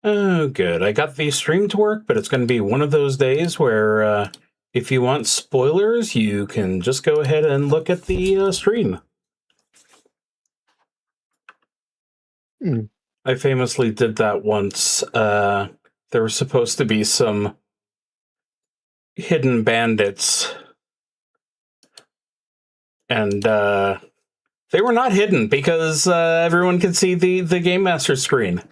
Oh, good. I got the stream to work, but it's going to be one of those days where if you want spoilers, you can just go ahead and look at the stream. I famously did that once. There were supposed to be some hidden bandits, and they were not hidden because everyone could see the Game Master screen.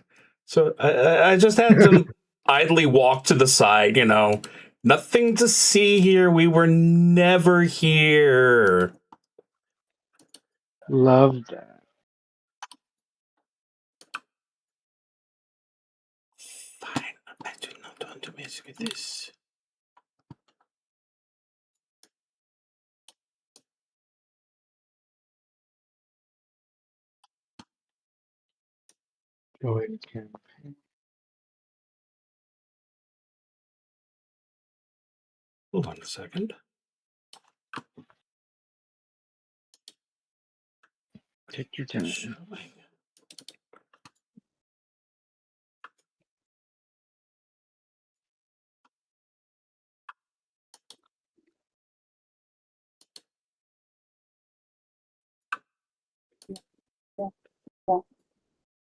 So I just had to idly walk to the side, you know. Nothing to see here. We were never here. Love that. Fine. I do not want to mess with this. Join campaign. Hold on a second. Take your time.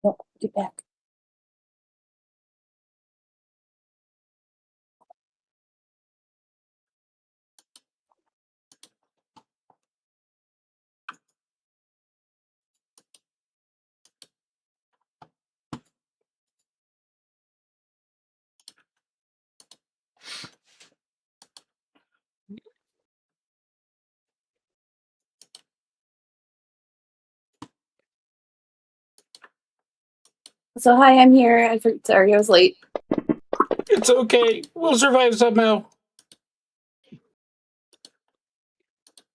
No, get back. So hi, I'm here. Sorry, I was late. It's okay. We'll survive somehow.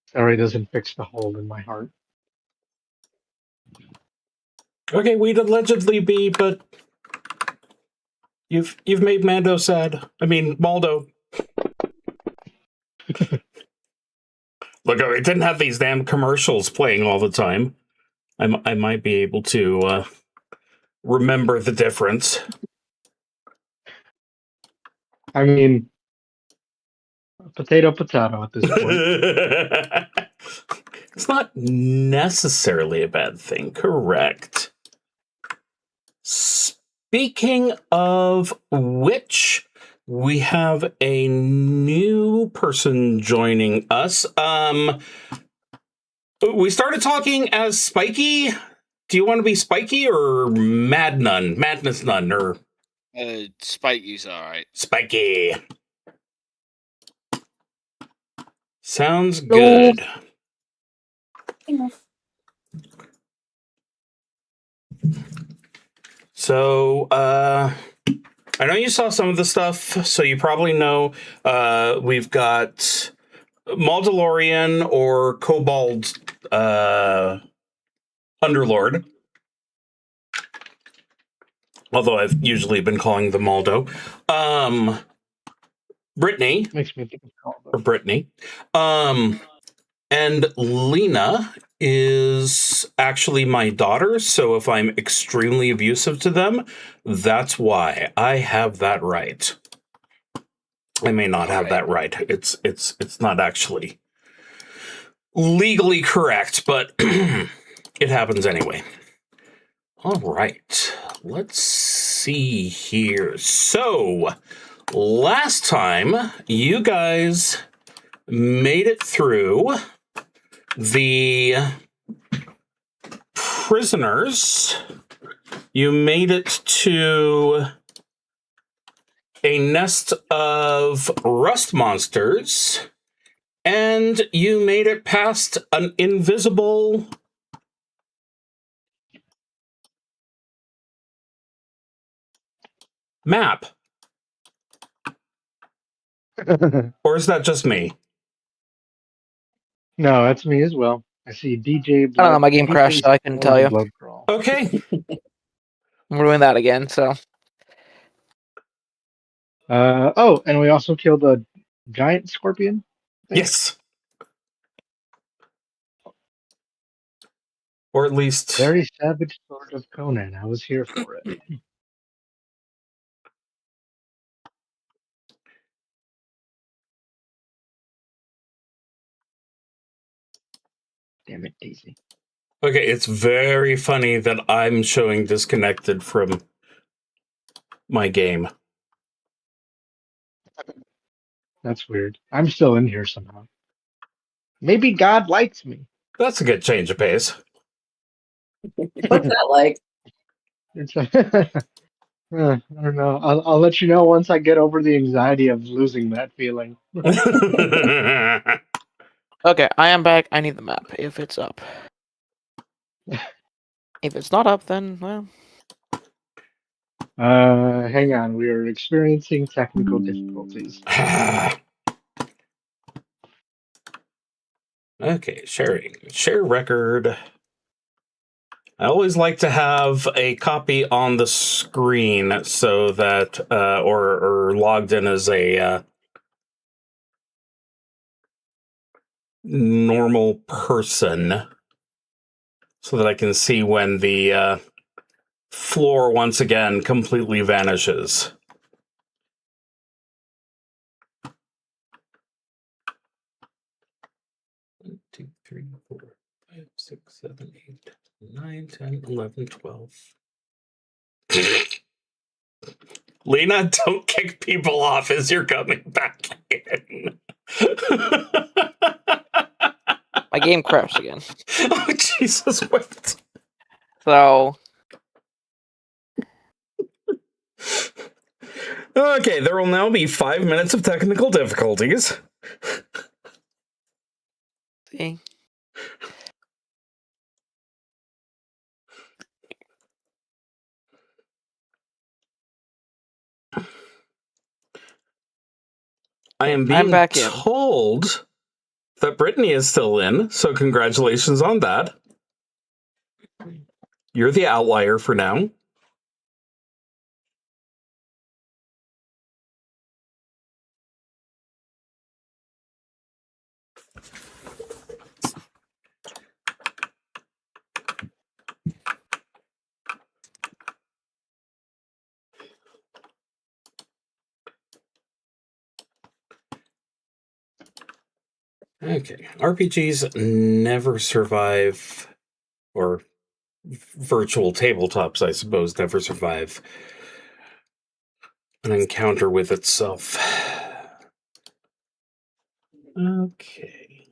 Sorry, doesn't fix the hole in my heart. Okay, we'd allegedly be, but you've made Mando sad. I mean, Maldo. Look, I didn't have these damn commercials playing all the time. I might be able to remember the difference. I mean, potato at this point. It's not necessarily a bad thing, correct? Speaking of which, we have a new person joining us. We started talking as Spiky. Do you want to be Spiky or Mad Nun? Madness Nun, or Spiky's alright. Spiky. Sounds good. So, I know you saw some of the stuff, so you probably know we've got Maldalorian or Kobold Underlord. Although I've usually been calling them Maldo. Brittany. Makes me think of Caldo. Or Brittany. And Lena is actually my daughter, so if I'm extremely abusive to them, that's why. I have that right. I may not have that right. It's not actually legally correct, but it happens anyway. All right. Let's see here. So, last time you guys made it through the prisoners. You made it to a nest of rust monsters, and you made it past an invisible map. Or is that just me? No, that's me as well. I see DJ. I don't know, my game crashed, so I couldn't tell you. Okay. We're doing that again, so. Oh, and we also killed a giant scorpion. Yes. Or at least Very savage sword of Conan. I was here for it. Damn it, Daisy. Okay, it's very funny that I'm showing disconnected from my game. That's weird. I'm still in here somehow. Maybe God likes me. That's a good change of pace. What's that like? It's I don't know. I'll let you know once I get over the anxiety of losing that feeling. Okay, I am back. I need the map if it's up. If it's not up, then well. Hang on. We are experiencing technical difficulties. Okay, sharing. Share record. I always like to have a copy on the screen so that, or logged in as a normal person, so that I can see when the floor once again completely vanishes. One, 2, 3, 4, 5, 6, 7, 8, 9, 10, 11, 12. Lena, don't kick people off as you're coming back in. My game crashed again. Oh, Jesus, what? So Okay, there will now be 5 minutes of technical difficulties. see. I am I'm being back in. told that Brittany is still in, so congratulations on that. You're the outlier for now. Okay, RPGs never survive, or virtual tabletops, I suppose, never survive an encounter with itself. Okay.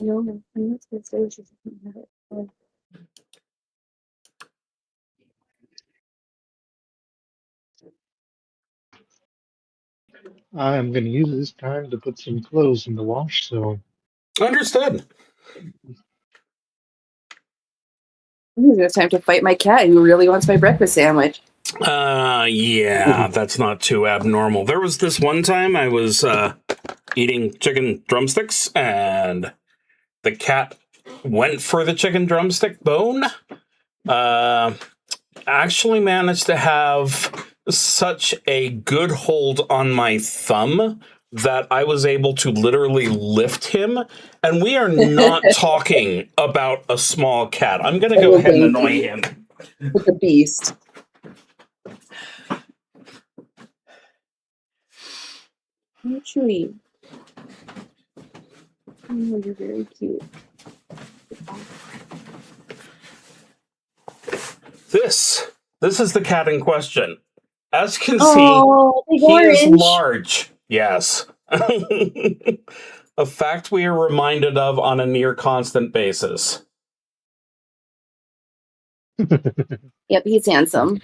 No, I'm not supposed to say she doesn't have it. I'm going to use this time to put some clothes in the wash, so... Understood. It's time to fight my cat who really wants my breakfast sandwich. Yeah, that's not too abnormal. There was this one time I was eating chicken drumsticks, and the cat went for the chicken drumstick bone. Actually managed to have such a good hold on my thumb that I was able to literally lift him. And we are not talking about a small cat. I'm going to go ahead and annoy him. With the beast. Oh, Chewy. Oh, you're very cute. This is the cat in question. As you can Oh, see, big he is orange. large. Yes. A fact we are reminded of on a near constant basis. Yep, he's handsome.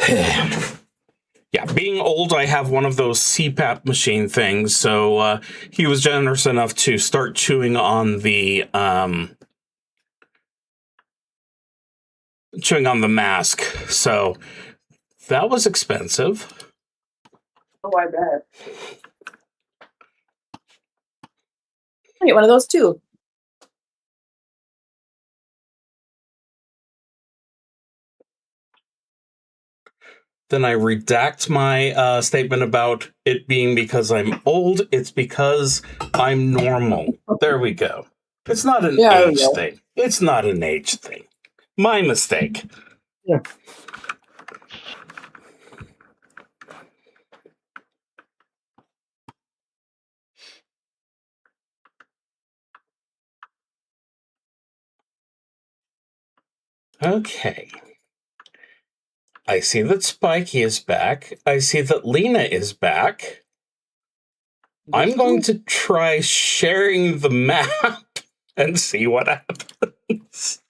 Yeah, being old, I have one of those CPAP machine things, so he was generous enough to start chewing on the mask. So that was expensive. Oh, I bet. I get one of those too. Then I redact my statement about it being because I'm old. It's because I'm normal. There we go. It's not an age thing. It's not an age thing. My mistake. Yeah. Okay. I see that Spiky is back. I see that Lena is back. I'm going to try sharing the map and see what happens.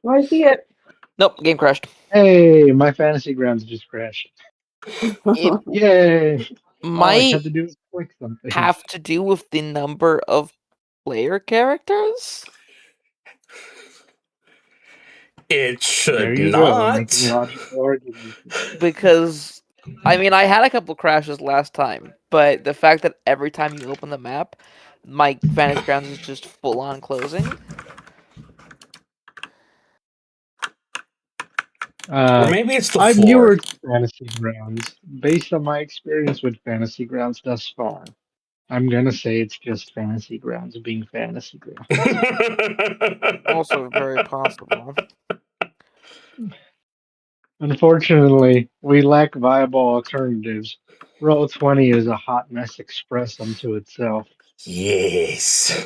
Oh, I see it. Nope, game crashed. Hey, my fantasy grounds just crashed. It Yay! All I might had to do was click something. have to do with the number of player characters. It There should you go, making not. logical arguments. Because I mean, I had a couple crashes last time, but the fact that every time you open the map, my fantasy grounds is just full on closing. Or maybe it's the I'm floor. newer to Fantasy Grounds. Based on my experience with Fantasy Grounds thus far, I'm gonna say it's just Fantasy Grounds being Fantasy Grounds. Also very possible. Unfortunately, we lack viable alternatives. Roll20 is a hot mess express unto itself. Yes.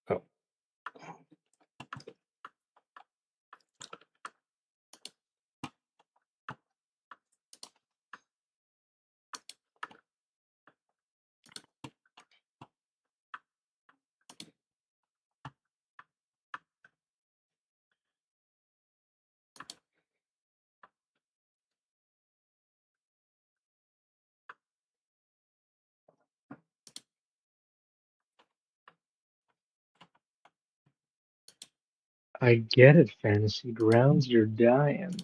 Oh. I get it, Fantasy Grounds, you're dying.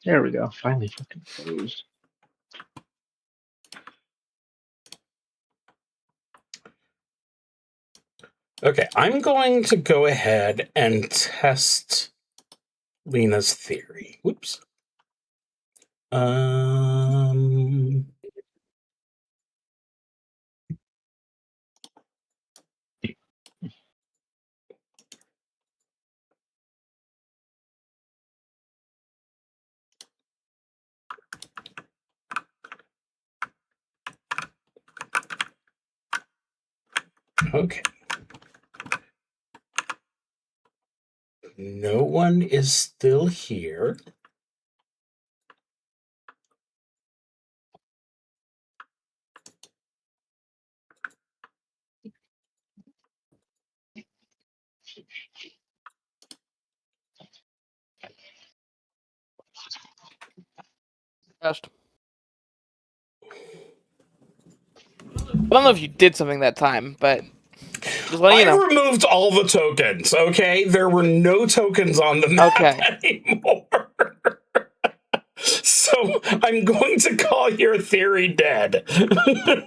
There we go, finally fucking closed. Okay, I'm going to go ahead and test Lena's theory. Whoops. Okay. No one is still here. Crashed. I don't know if you did something that time, but just letting you I know. removed all the tokens, okay? There were no tokens on the map anymore. So I'm going to call your theory dead.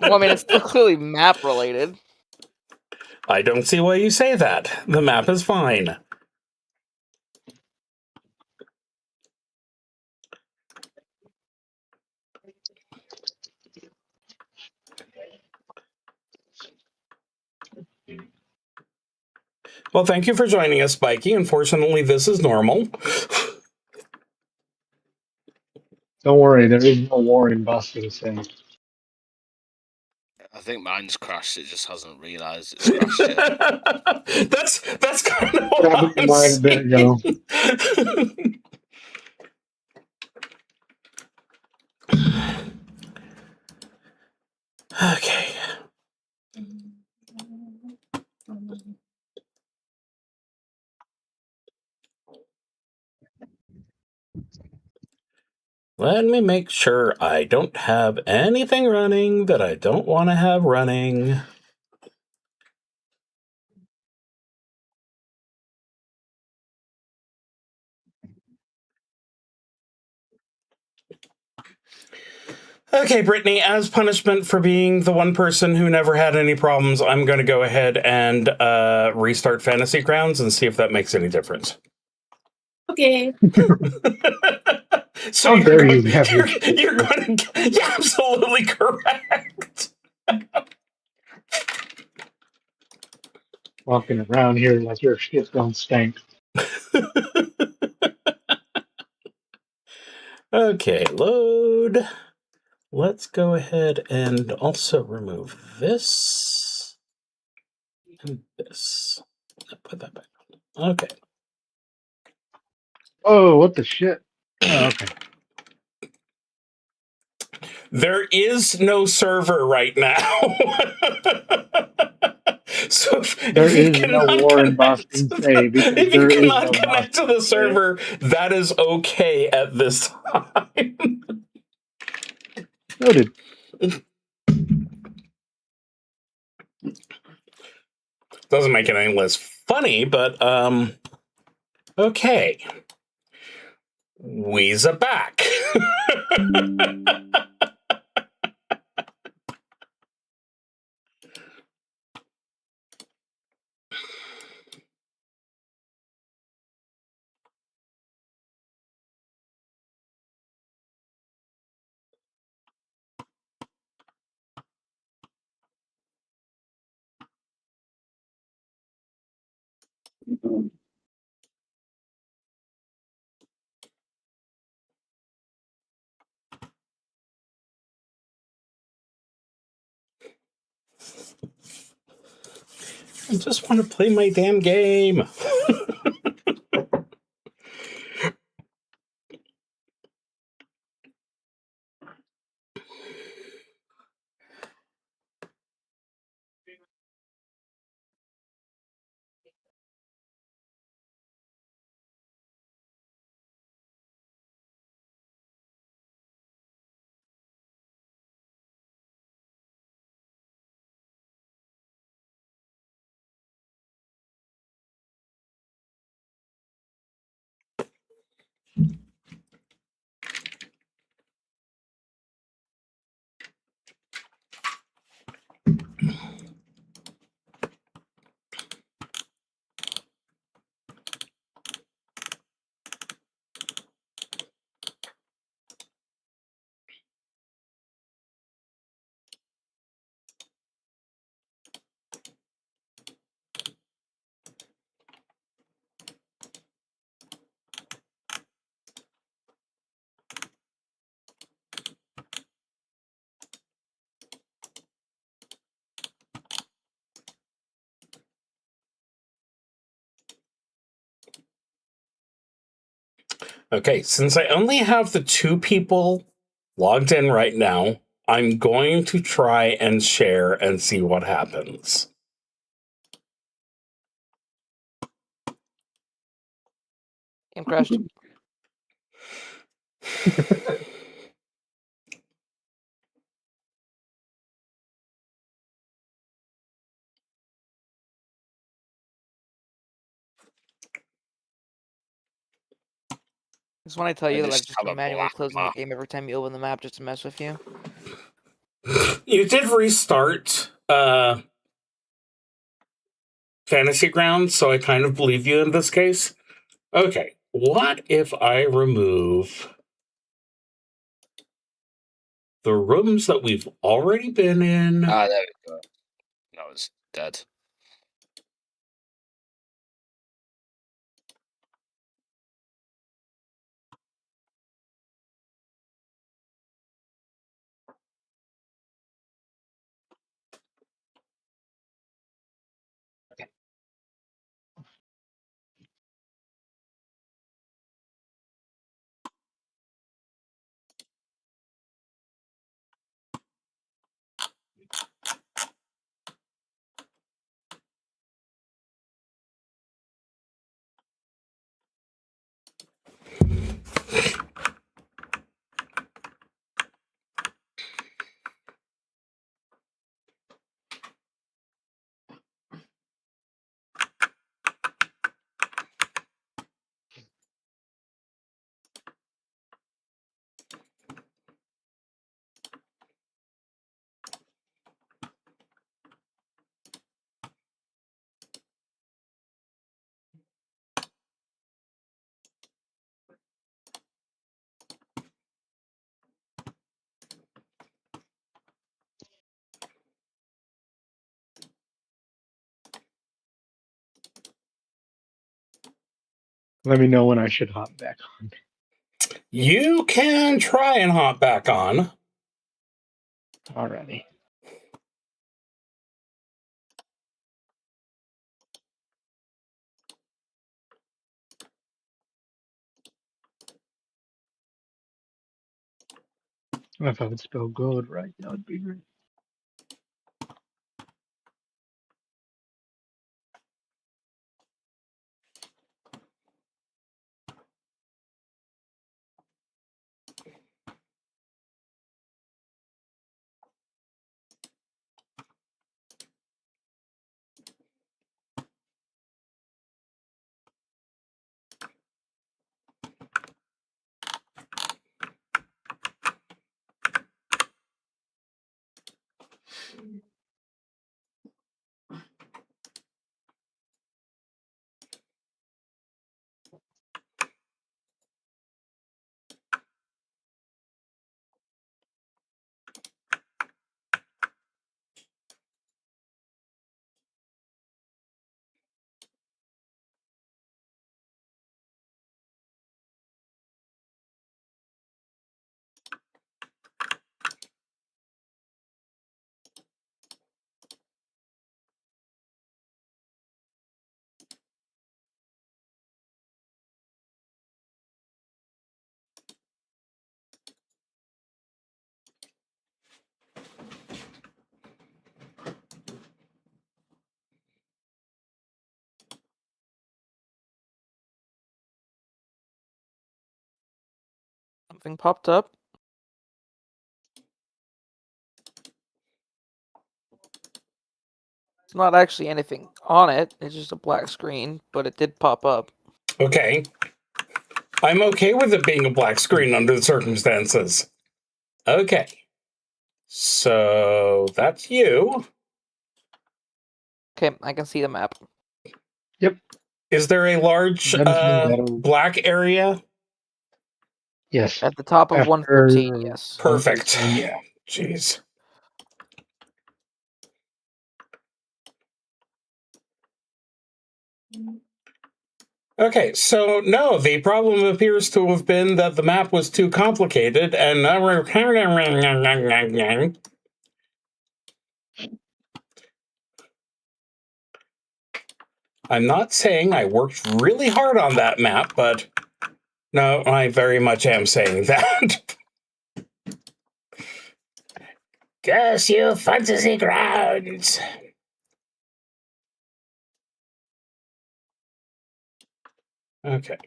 Well, I mean, it's still clearly map related. I don't see why you say that. The map is fine. Well, thank you for joining us, Spiky. Unfortunately, this is normal. Don't worry, there is no war in Boston City. I think mine's crashed. It just hasn't realised it's crashed yet. That's kind of What what happened to I'm mine a bit ago? saying. Okay. Let me make sure I don't have anything running that I don't want to have running. Okay, Brittany, as punishment for being the one person who never had any problems, I'm going to go ahead and restart Fantasy Grounds and see if that makes any difference. Okay. So How you're dare going, you have your you're going to, yeah, absolutely correct. walking around here like your shit don't stink. Okay, load. Let's go ahead and also remove this and this. Put that back on. Okay. Oh, what the shit? Oh, okay. There is no server right now. So There if you is no cannot war in connect Boston Bay because if you there is cannot no connect to Boston the Bay. server, that is okay at this time. Noted. Doesn't make it any less funny, but okay. We's a back. I just want to play my damn game. Okay, since I only have the 2 people logged in right now, I'm going to try and share and see what happens. Game crashed. Just when I tell you that I've just just have been a manually black closing the mark. game every time you open the map just to mess with you. You did restart Fantasy Grounds, so I kind of believe you in this case. Okay, what if I remove the rooms that we've already been in? Ah, there we go. No, it's dead. Let me know when I should hop back on. You can try and hop back on. Alrighty. If I would spell gold right, that would be great. Something popped up. It's not actually anything on it. It's just a black screen, but it did pop up. Okay. I'm okay with it being a black screen under the circumstances. Okay. So that's you. Okay, I can see the map. Yep. Is there a large Dungeonbattle. black area? Yes. At the top of After 113, yes. Perfect. 113, yeah. Jeez. Okay, so no, the problem appears to have been that the map was too complicated, and I'm not saying I worked really hard on that map, but no, I very much am saying that. Curse you, fantasy grounds! Okay.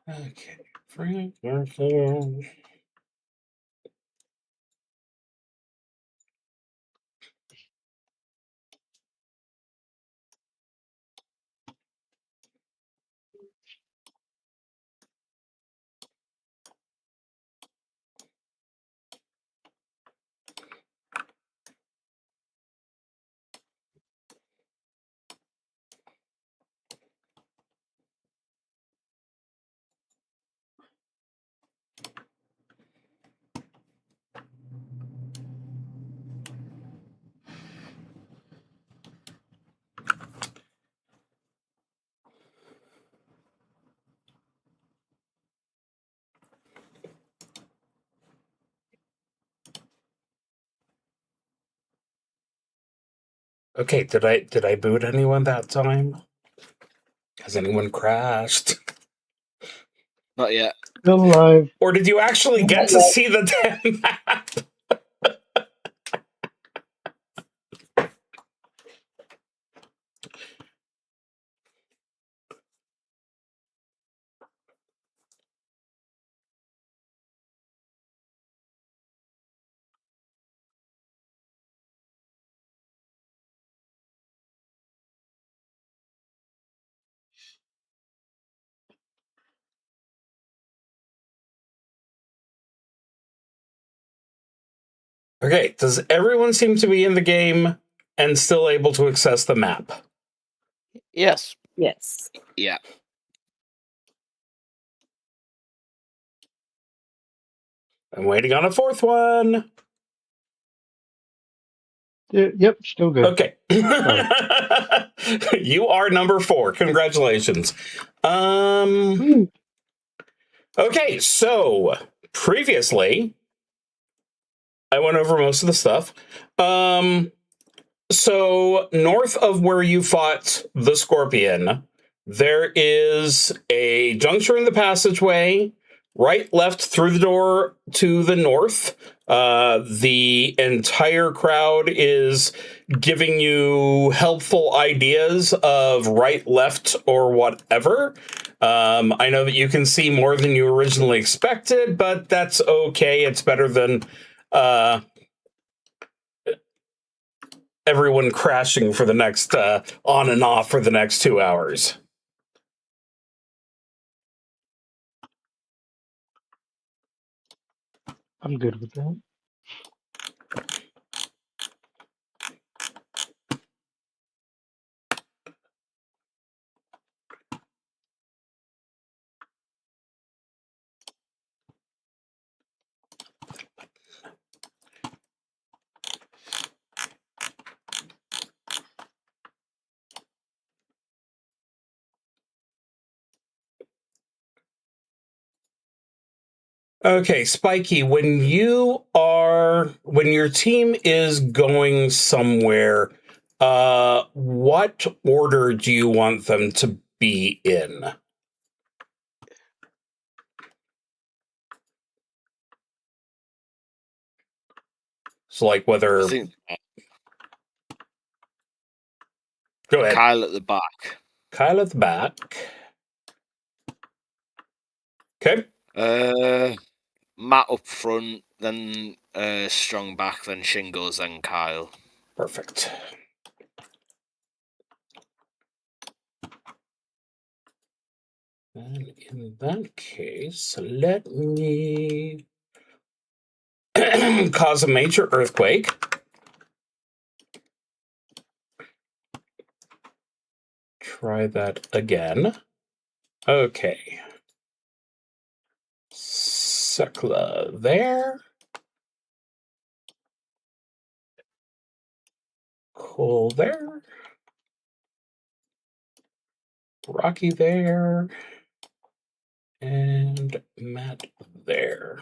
Okay. Frank, Okay, did I boot anyone that time? Has anyone crashed? Not yet. Still alive. Or did you actually get to see the damn map? Okay, does everyone seem to be in the game and still able to access the map? Yes. Yes. Yeah. I'm waiting on a fourth one. Yep, still good. Okay. You are number 4. Congratulations. Woo. Okay, so previously I went over most of the stuff. So north of where you fought the Scorpion, there is a juncture in the passageway, right, left, through the door to the north. The entire crowd is giving you helpful ideas of right, left, or whatever. I know that you can see more than you originally expected, but that's okay. It's better than everyone crashing for the next on and off for the next 2 hours. I'm good with that. Okay, Spiky, when your team is going somewhere, what order do you want them to be in? So, like, whether... I think Go ahead. Kyle at the back. Kyle at the back. Okay. Matt up front, then Strong back, then Shingles, then Kyle. Perfect. And in that case, let me cause a major earthquake. Try that again. Okay. Sekla there. Cole there. Rocky there. And Matt there.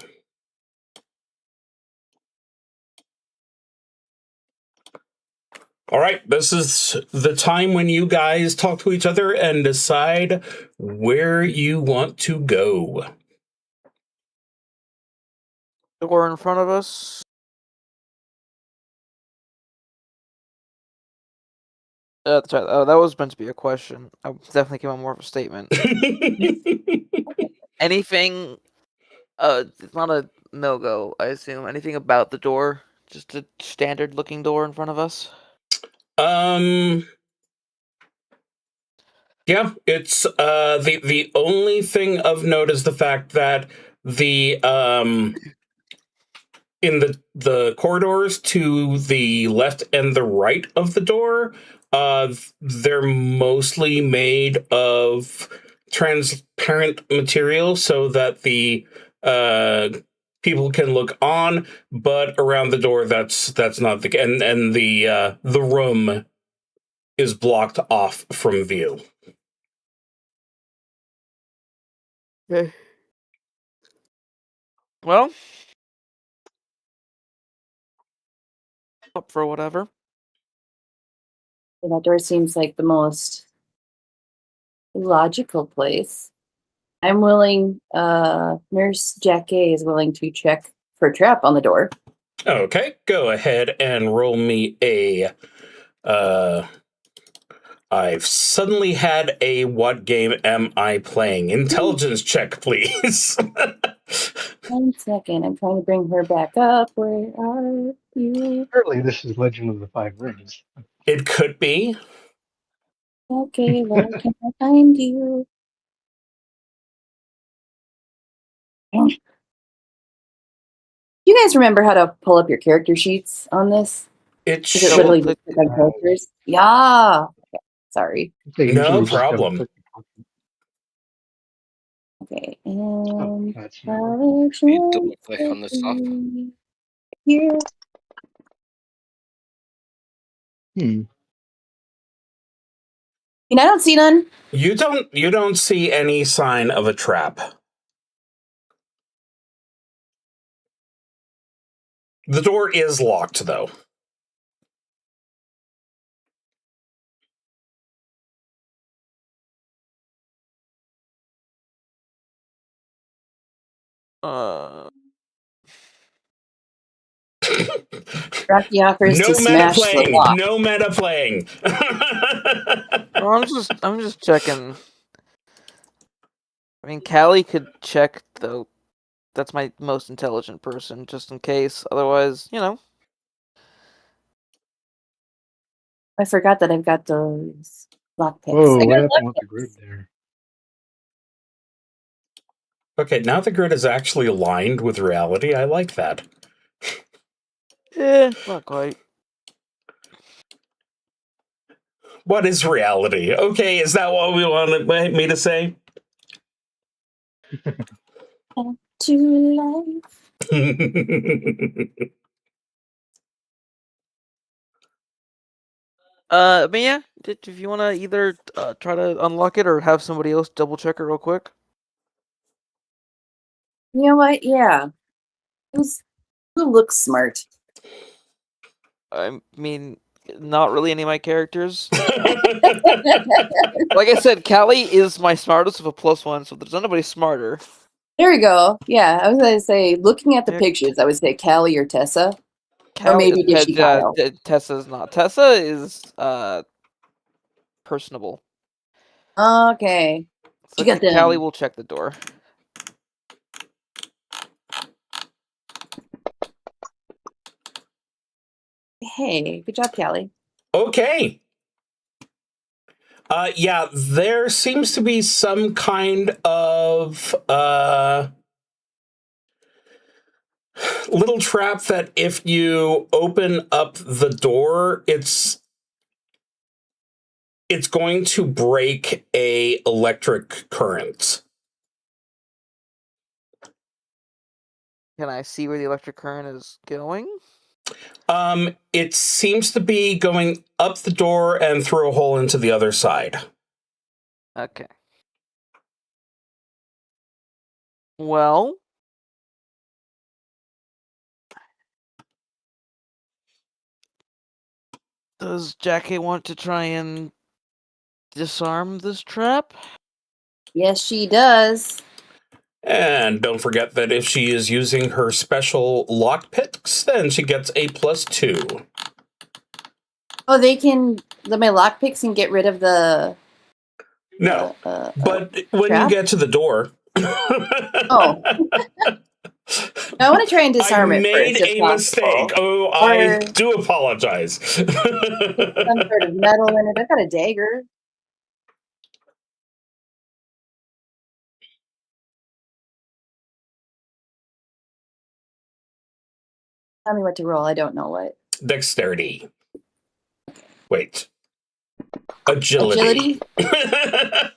All right, this is the time when you guys talk to each other and decide where you want to go. Door in front of us. Sorry, that was meant to be a question. I definitely came out more of a statement. Anything? It's not a no-go, I assume. Anything about the door? Just a standard-looking door in front of us? Yeah, it's the only thing of note is the fact that the in the corridors to the left and the right of the door, they're mostly made of transparent material so that the people can look on, but around the door that's not the and the room is blocked off from view. Okay. Well, up for whatever. That door seems like the most logical place. I'm willing, Nurse Jackie is willing to check for a trap on the door. Okay, go ahead and roll me a I've suddenly had a what game am I playing? Intelligence check, please. 1 second, I'm trying to bring her back up. Where are you? Apparently, this is Legend of the Five Rings. It could be. Okay, where can I find you? You guys remember how to pull up your character sheets on this? It Is it should. literally click. just click on characters? Yeah. Okay, sorry. They No usually just problem. double-click Okay, Oh, and that's not. You double click on the top. here. Hmm. And I don't see none. You don't see any sign of a trap. The door is locked, though. Rocky offers No to meta smash the playing. lock. No meta playing. Well, I'm just checking. I mean, Callie could check though. That's my most intelligent person, just in case. Otherwise, you know. I forgot that I've got those lockpicks. Whoa, I what got happened with the lockpicks. grid there? Okay, now the grid is actually aligned with reality. I like that. Not quite. What is reality? Okay, is that what we wanted me to say? To life. But yeah, if you want to either try to unlock it or have somebody else double check it real quick. You know what? Yeah. Who looks smart? I mean, not really any of my characters. Like I said, Callie is my smartest with a +1, so there's nobody smarter. There we go. Yeah, I was going to say, looking at the Yeah. pictures, I would say Callie or Tessa. Or maybe Dishy Kyle. Tessa's not. Tessa is personable. Okay. So You got them. Callie will check the door. Hey, good job, Callie. Okay. Yeah, there seems to be some kind of little trap that if you open up the door, it's going to break a electric current. Can I see where the electric current is going? It seems to be going up the door and through a hole into the other side. Okay. Well, does Jackie want to try and disarm this trap? Yes, she does. And don't forget that if she is using her special lockpicks, then she gets a +2. Oh, my lockpicks can get rid of the... No, but when trap? you get to the door... Oh. I want to try and I disarm it made first, if a possible. mistake. Oh, I do apologize. Some sort of metal in it. I've got a dagger. Tell me what to roll. I don't know what. Dexterity. Wait. Agility. That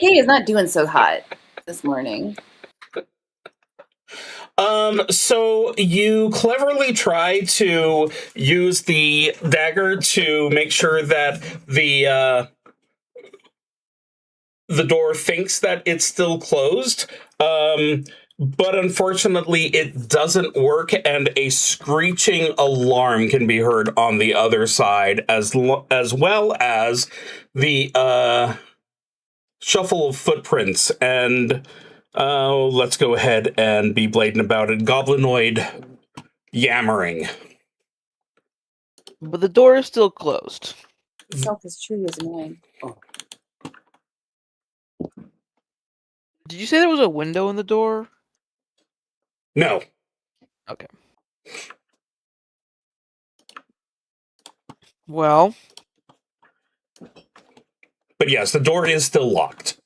Kay is not doing so hot this morning. So you cleverly try to use the dagger to make sure that the door thinks that it's still closed. But unfortunately, it doesn't work, and a screeching alarm can be heard on the other side, as well as the shuffle of footprints. And let's go ahead and be blatant about it. Goblinoid yammering. But the door is still closed. Self is true as mine. Did you say there was a window in the door? No. Okay. Well, But yes, the door is still locked.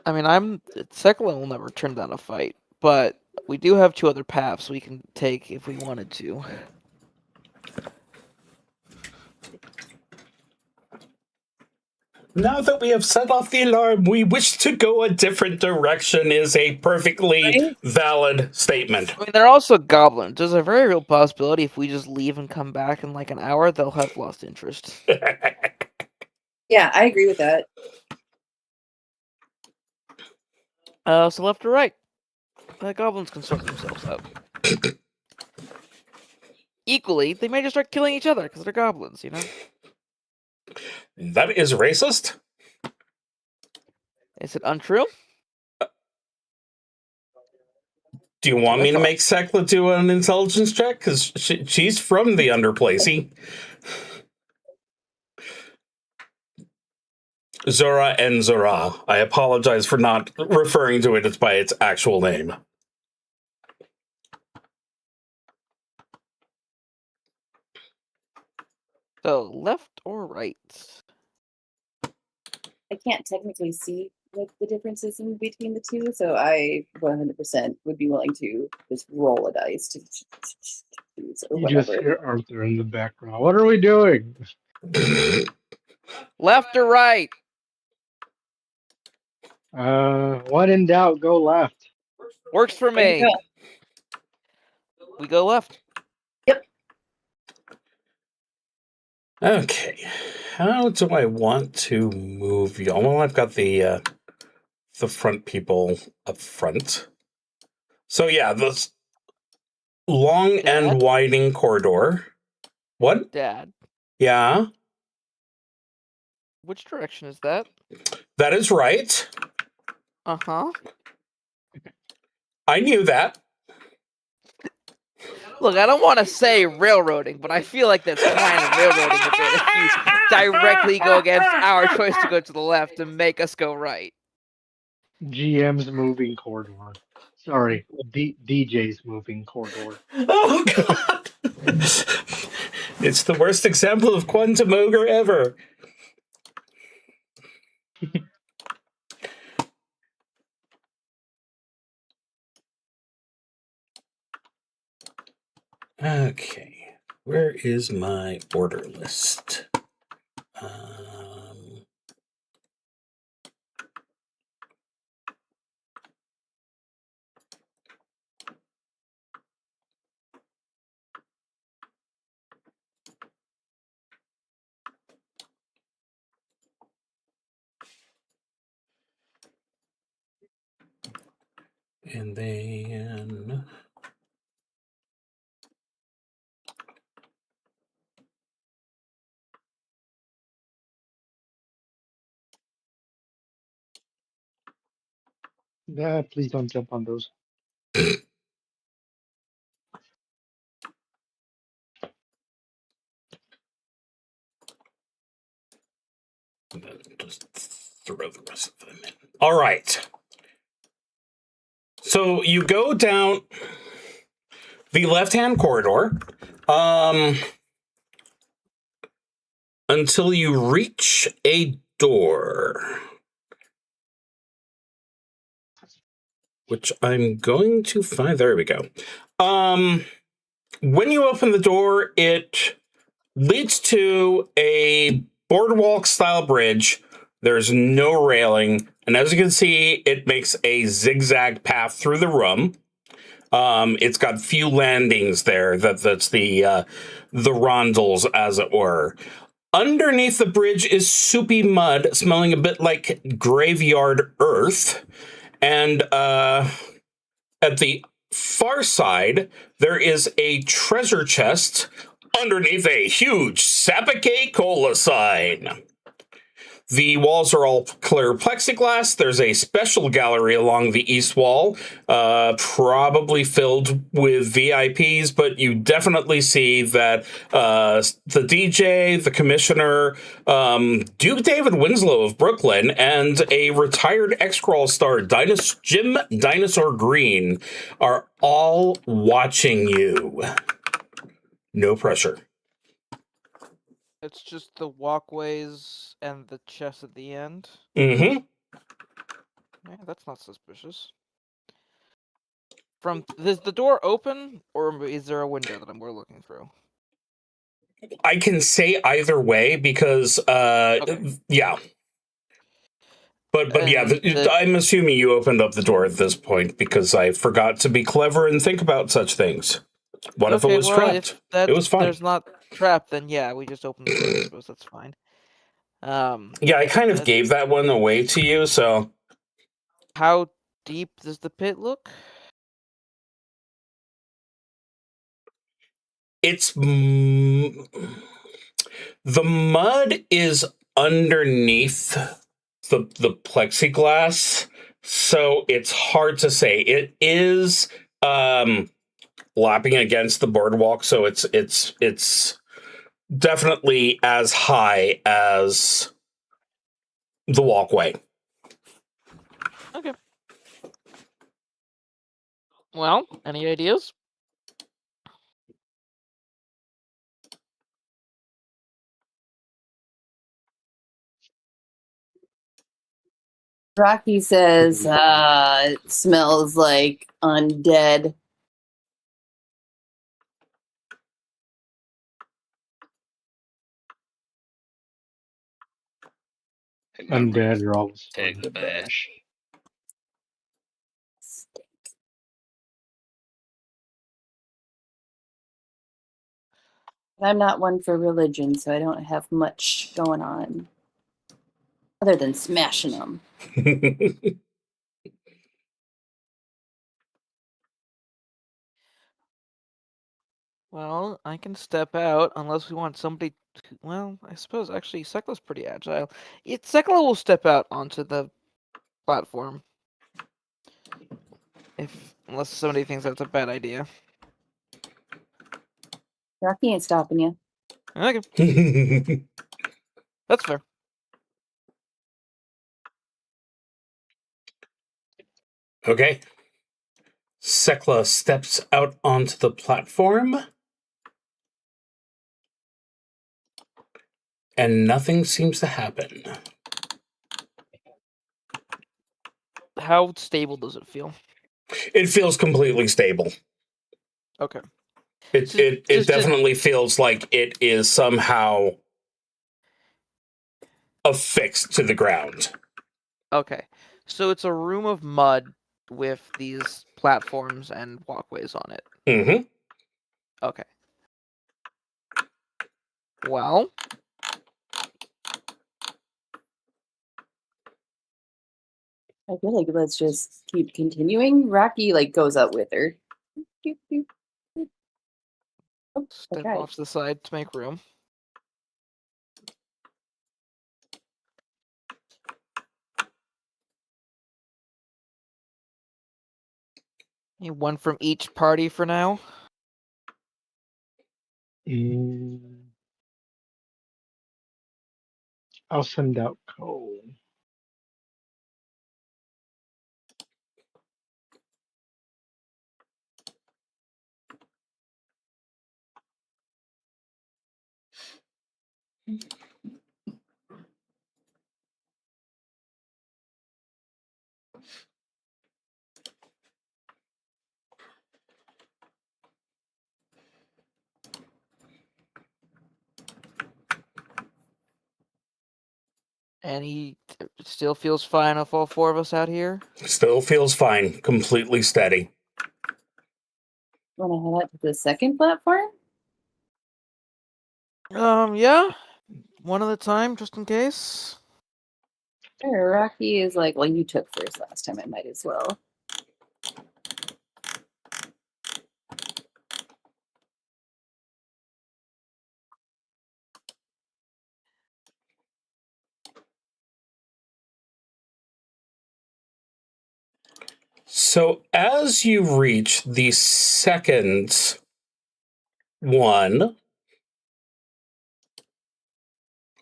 I mean, Sekla will never turn down a fight, but we do have 2 other paths we can take if we wanted to. Now that we have set off the alarm, we wish to go a different direction is a perfectly Right? valid statement. I mean, they're also goblins. There's a very real possibility if we just leave and come back in like an hour, they'll have lost interest. Yeah, I agree with that. So left or right? The goblins can sort themselves out. Equally, they may just start killing each other because they're goblins, you know? That is racist. Is it untrue? Do you want me to make Sekla do an intelligence check? Because she's from the Underplacey. Zora and Zora. I apologize for not referring to it by its actual name. So, left or right? I can't technically see what the difference is in between the two, so I 100% would be willing to just roll a dice to choose or You just whatever. hear Arthur in the background. What are we doing? Left or right? When in doubt, go left. Works for There you me. go. We go left. Okay. How do I want to move you? Well, I've got the front people up front. So yeah, this long and Dad? widening corridor. What? Dad, Yeah, which direction is that? that is right. Uh-huh. I knew that. Look, I don't want to say railroading, but I feel like that's kind of railroading a bit if you directly go against our choice to go to the left and make us go right. GM's moving corridor. Sorry, DJ's moving corridor. Oh god. It's the worst example of quantum ogre ever. Okay, where is my order list? And then Yeah, please don't jump on those. just throw the rest of them in. All right. So you go down the left-hand corridor until you reach a door, which I'm going to find. There we go. When you open the door, it leads to a boardwalk-style bridge. There's no railing, and as you can see, it makes a zigzag path through the room. It's got few landings there. That's the rondels, as it were. Underneath the bridge is soupy mud, smelling a bit like graveyard earth. And at the far side, there is a treasure chest underneath a huge Sapake Cola sign. The walls are all clear plexiglass. There's a special gallery along the east wall, probably filled with VIPs, but you definitely see that the DJ, the commissioner, Duke David Winslow of Brooklyn, and a retired XCrawl star, Jim Dinosaur Green, are all watching you. No pressure. It's just the walkways and the chest at the end. Mm-hmm. Yeah, that's not suspicious. Is the door open, or is there a window that we're looking through? I can say either way because, Okay. yeah. But yeah, And I'm assuming you opened up the door at this point because I forgot to be clever and think about such things. What if it okay, was well, trapped? if It was fine. there's not trapped, then yeah, we just open the door. I suppose that's fine. Yeah, I kind of gave that one away to you, so How deep does the pit look? it's the mud is underneath the plexiglass, so it's hard to say. It is lapping against the boardwalk, so it's definitely as high as the walkway. Okay. Well, any ideas? Rocky says it smells like undead. Undead are always fun Take to the bait. bash. I'm not one for religion, so I don't have much going on other than smashing them. Well, I can step out unless we want somebody. Well, I suppose actually Sekla's pretty agile. Sekla will step out onto the platform. Unless somebody thinks that's a bad idea. Rocky ain't stopping you. Okay, that's fair. Okay. Sekla steps out onto the platform, and nothing seems to happen. How stable does it feel? It feels completely stable. Okay. It definitely feels like it is somehow affixed to the ground. Okay. So it's a room of mud with these platforms and walkways on it. Mm-hmm. Okay. Well, I feel like let's just keep continuing. Rocky goes up with her. Doop, doop, doop. Oh, step okay. off to the side to make room. One from each party for now. I'll send out Cole. And he still feels fine with all four of us out here? Still feels fine. Completely steady. Want to head out to the second platform? Yeah. One at a time, just in case. Sure. Rocky is like, well, you took first last time. I might as well. So as you reach the second one,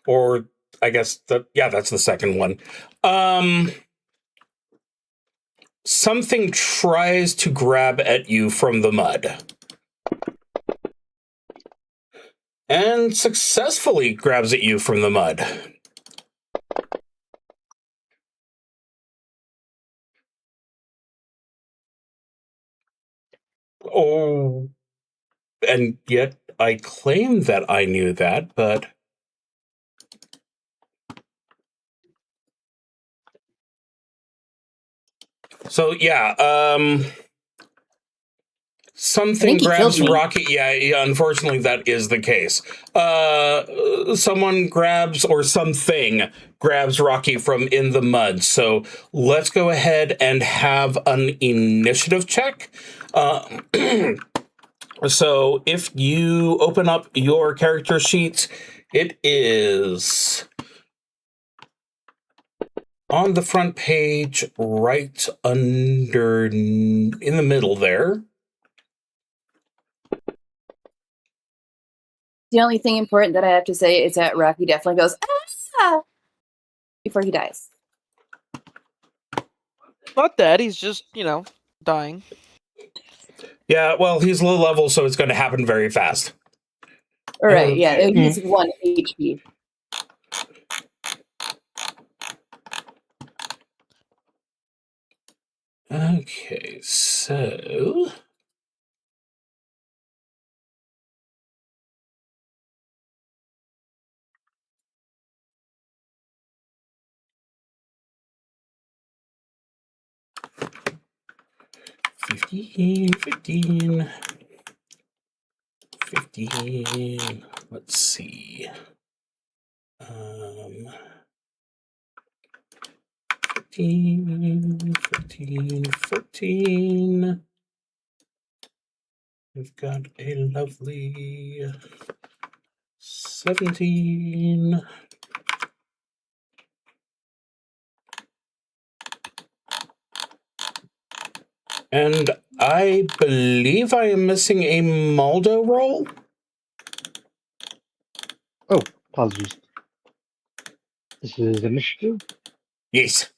or I guess that's the second one. Something tries to grab at you from the mud. And successfully grabs at you from the mud. Oh, and yet I claim that I knew that, but so yeah, something he killed grabs me. Rocky. Yeah, unfortunately, that is the case. Someone grabs, or something grabs Rocky from in the mud. So let's go ahead and have an initiative check. So if you open up your character sheet, it is on the front page, right under, in the middle there. The only thing important that I have to say is that Rocky definitely goes, ah! Before he dies. Not that, he's just, dying. Yeah, well, he's low level, so it's going to happen very fast. All right, yeah, Okay. he's 1 HP. Okay, so... Fifteen. Let's see. 14. We've got a lovely 17. And I believe I am missing a Maldo roll. Oh, apologies. This is initiative. Yes.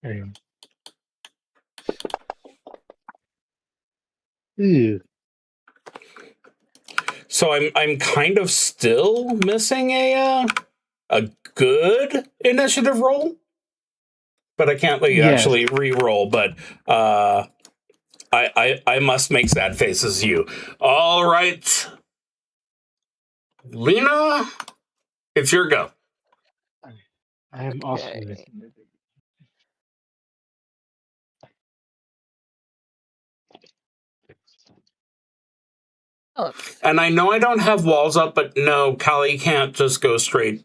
There you go. Ew. So I'm kind of still missing a good initiative roll, but I can't let you Yes. actually re-roll. But I must make sad faces. You all right, Lena? It's your go. I am also Okay. missing it. Oh, And I know I don't have walls up, but no, Callie can't just go straight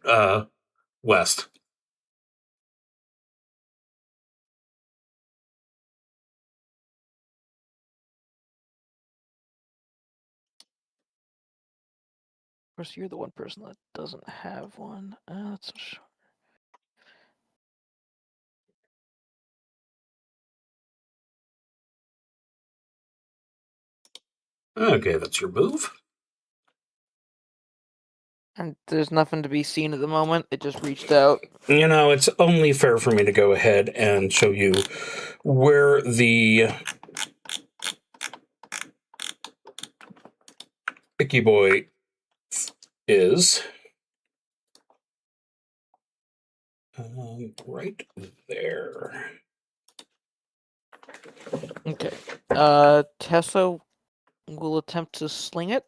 west. of course, you're the one person that doesn't have one. That's for sure. Okay, that's your move. And there's nothing to be seen at the moment. It just reached out. You know, it's only fair for me to go ahead and show you where the Icky Boy is. Right there. Okay. Tessa will attempt to sling it.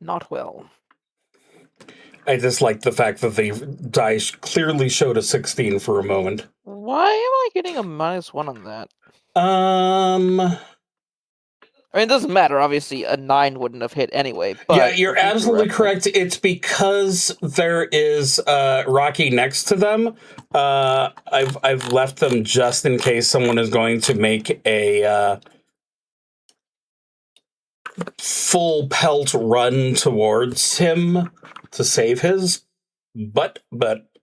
Not well. I just like the fact that the dice clearly showed a 16 for a moment. Why am I getting a -1 on that? Um, I mean, it doesn't matter. Obviously, a 9 wouldn't have hit anyway. But yeah, you're for future absolutely reference- correct. It's because there is Rocky next to them. I've left them just in case someone is going to make a full pelt run towards him to save his but we'll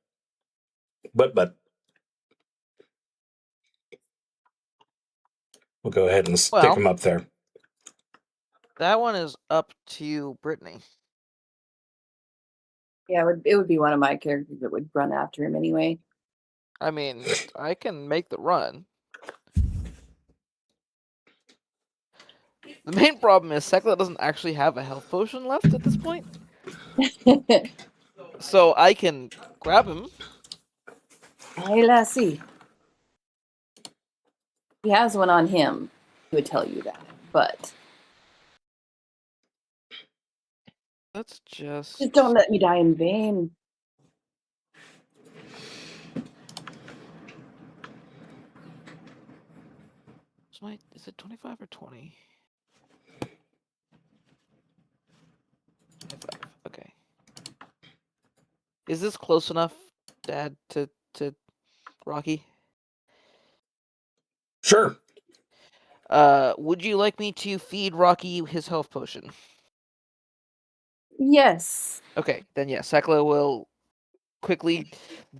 go ahead and stick him up there. That one is up to Brittany. Yeah, it would be one of my characters that would run after him anyway. I mean, I can make the run. The main problem is Sekla doesn't actually have a health potion left at this point, so I can grab him. Hey, lassie. He has one on him. He would tell you that, but Let's just... just don't let me die in vain. Is it 25 or 20? 25. Okay. Is this close enough, Dad, to Rocky? Sure. Would you like me to feed Rocky his health potion? Yes. Okay, then yeah, Sekla will quickly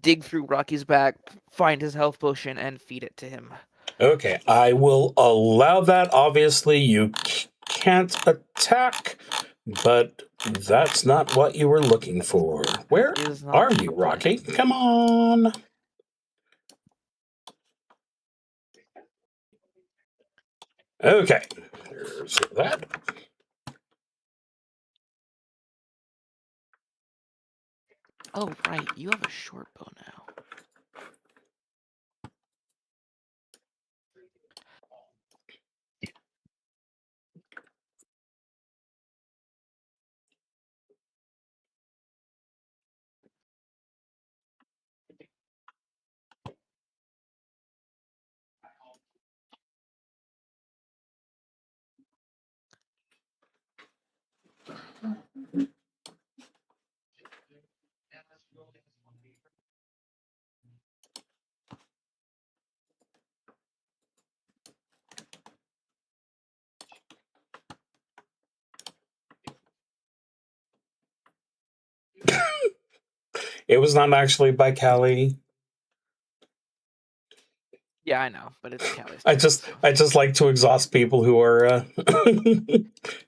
dig through Rocky's back, find his health potion, and feed it to him. Okay, I will allow that. Obviously, you can't attack, but that's not what you were looking for. Where Is not are the you, plan. Rocky? Come on. Okay, there's that. Oh, right, you have a short bow now. It was not actually by Callie. Yeah, I know, but it's Callie's. I just like to exhaust people who are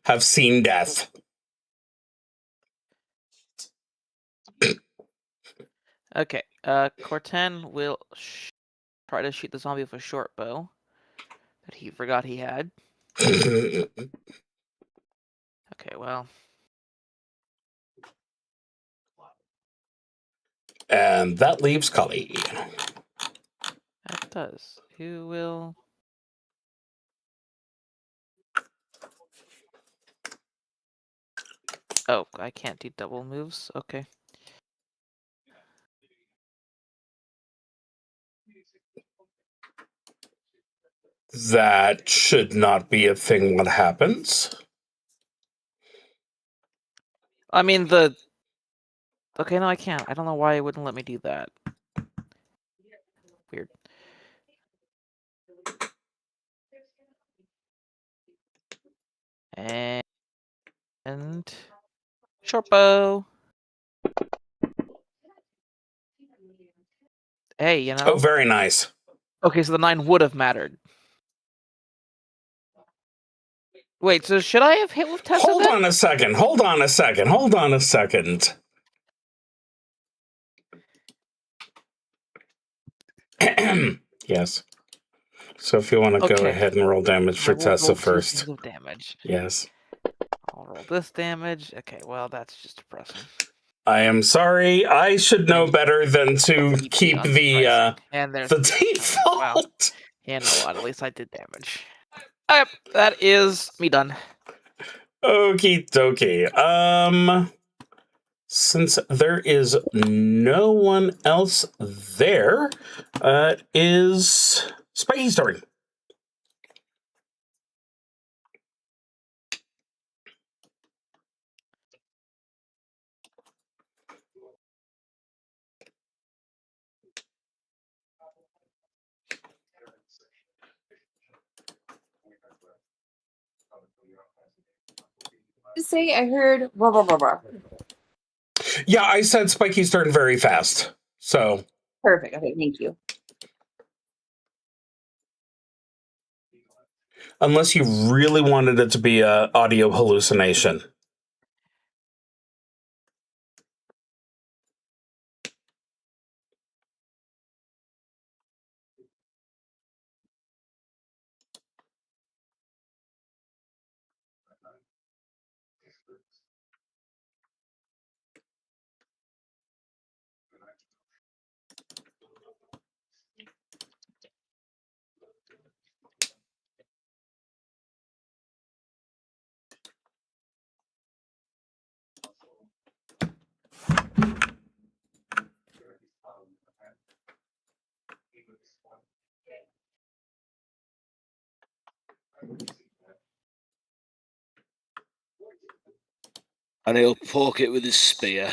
have seen death. Okay, Corten will try to shoot the zombie with a short bow that he forgot he had. Okay, well. And that leaves Cully. That does. Who will... Oh, I can't do double moves? Okay. That should not be a thing what happens. I mean, the... Okay, no, I can't. I don't know why it wouldn't let me do that. Weird. And... Short bow! Hey, you know? Oh, very nice. Okay, so the 9 would have mattered. Wait, so should I have hit with Tessa Hold then? on a second. Hold on a second. Hold on a second. Yes. So if you want to go Okay. ahead and roll damage for I will roll Tessa 2 first. things of damage. Yes. I'll roll this damage. Okay, well, that's just depressing. I am sorry. I should know better than to keep the And there's the default. Wow. You know what? At least I did damage. Alright, that is me done. Okie dokie. Since there is no one else there, is Spiky's turn. Just say I heard blah blah blah blah. Yeah, I said Spiky's turn very fast. So Perfect. Okay, thank you. unless you really wanted it to be a audio hallucination. And he'll poke it with his spear.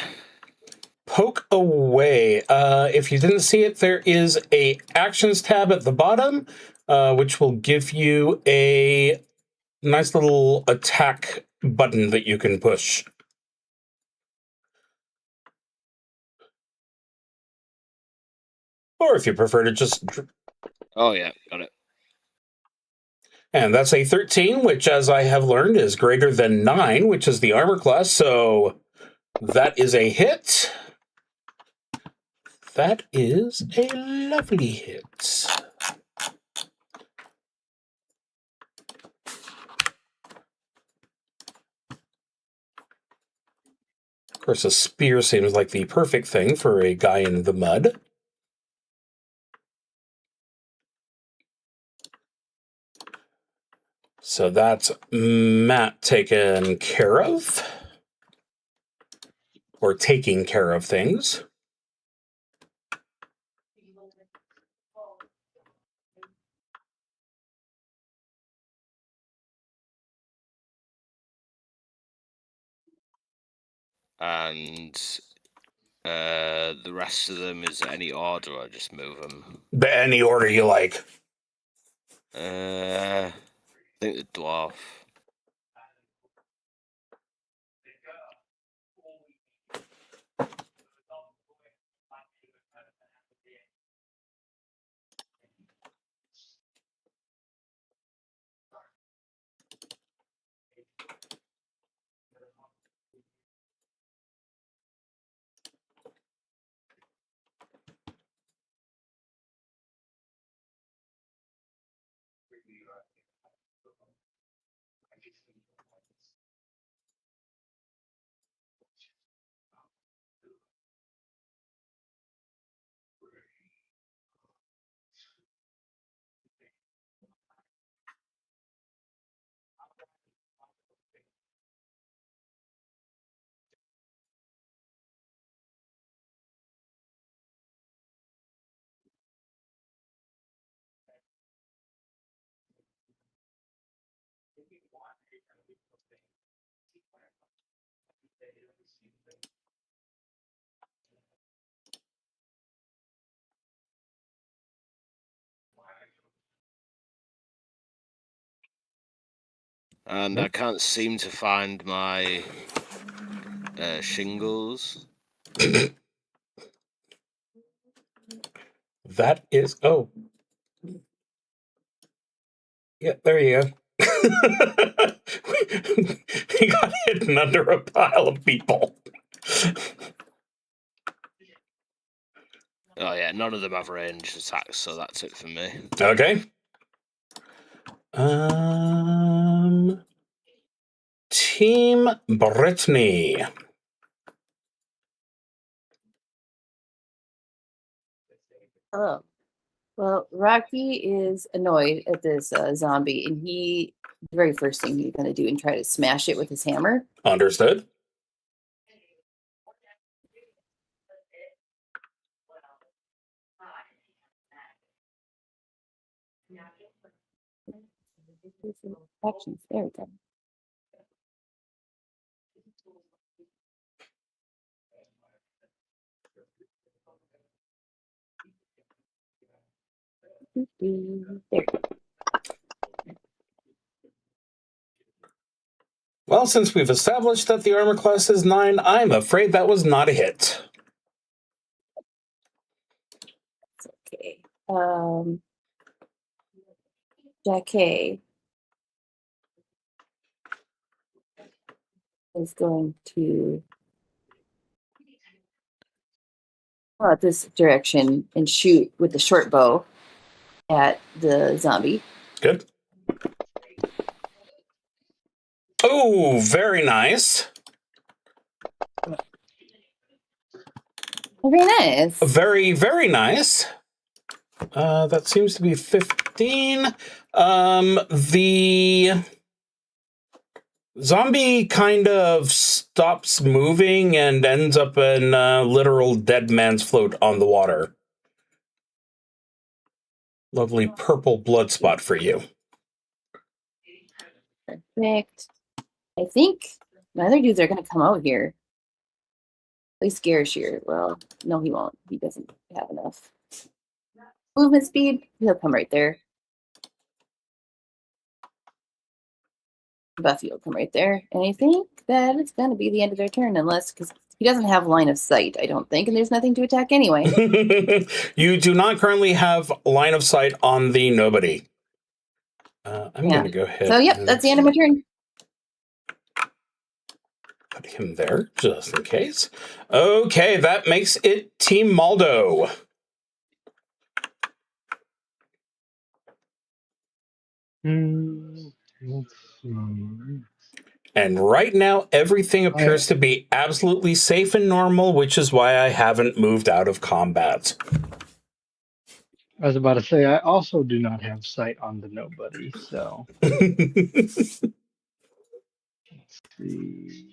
Poke away. If you didn't see it, there is a actions tab at the bottom, which will give you a nice little attack button that you can push. Or if you prefer to just... Oh, yeah, got it. And that's a 13, which, as I have learned, is greater than 9, which is the armor class. So that is a hit. That is a lovely hit. Of course, a spear seems like the perfect thing for a guy in the mud. So that's Matt taken care of. Or taking care of things. And the rest of them is any order, or just move them? Any order you like. I think the dwarf. And I can't seem to find my shingles. That is... Oh. Yeah, there you go. He got hidden under a pile of people. Oh yeah, none of them have ranged attacks, so that's it for me. Okay. Team Brittany. Oh, well, Rocky is annoyed at this zombie, and the very first thing he's going to do and try to smash it with his hammer. Understood. Actions. There we go. There. Well, since we've established that the armor class is 9, I'm afraid that was not a hit. Okay. Jackie is going to go out this direction and shoot with the short bow at the zombie. Good. Oh, very nice. Very nice. Very, very nice. That seems to be 15. The zombie kind of stops moving and ends up in a literal dead man's float on the water. Lovely purple blood spot for you. Perfect. I think my other dudes are going to come out here. At least Garishir. Well, no, he won't. He doesn't have enough movement speed. He'll come right there. Buffy will come right there. And I think that it's going to be the end of their turn, unless, because he doesn't have line of sight, I don't think, and there's nothing to attack anyway. You do not currently have line of sight on the nobody. I'm going to go ahead. So, yep, that's the end of my turn. Put him there, just in case. Okay, that makes it Team Maldo. Let's see. And right now, everything appears to be absolutely safe and normal, which is why I haven't moved out of combat. I was about to say, I also do not have sight on the nobody, so Okay, let's see.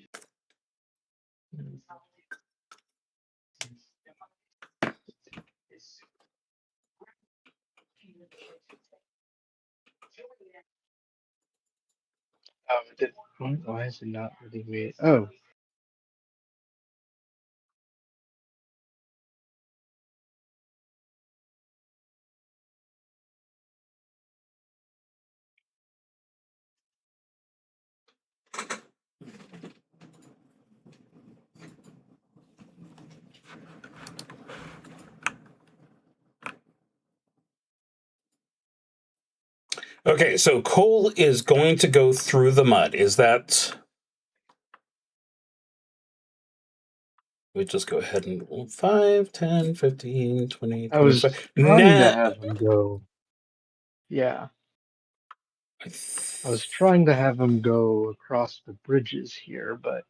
Why is it not letting me? Oh, so Cole is going to go through the mud. Is that... We just go ahead and 5, 10, 15, 20, I was 25. trying to have him go. Yeah, I was trying to have him go across the bridges here, but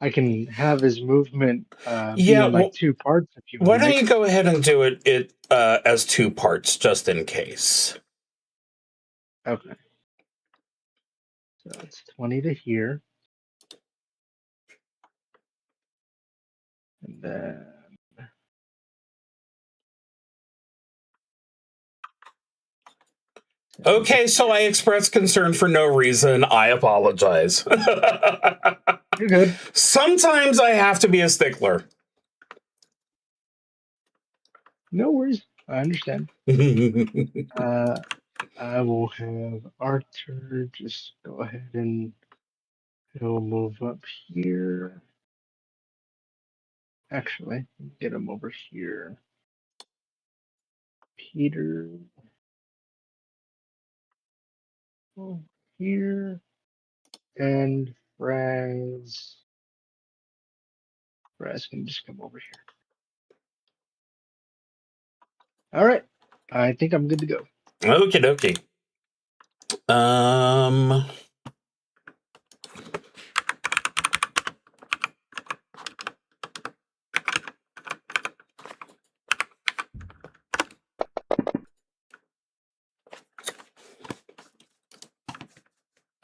I can have his movement be in like two parts if you would Why don't like. you go ahead and do it as 2 parts, just in case. Okay. So it's 20 to here. And then Okay, so I expressed concern for no reason. I apologize. you're good. Sometimes I have to be a stickler. No worries. I understand. I will have Arthur just go ahead and he'll move up here. Actually, get him over here. Peter. Here. And Raz. Raz can just come over here. All right. I think I'm good to go. Okie dokie.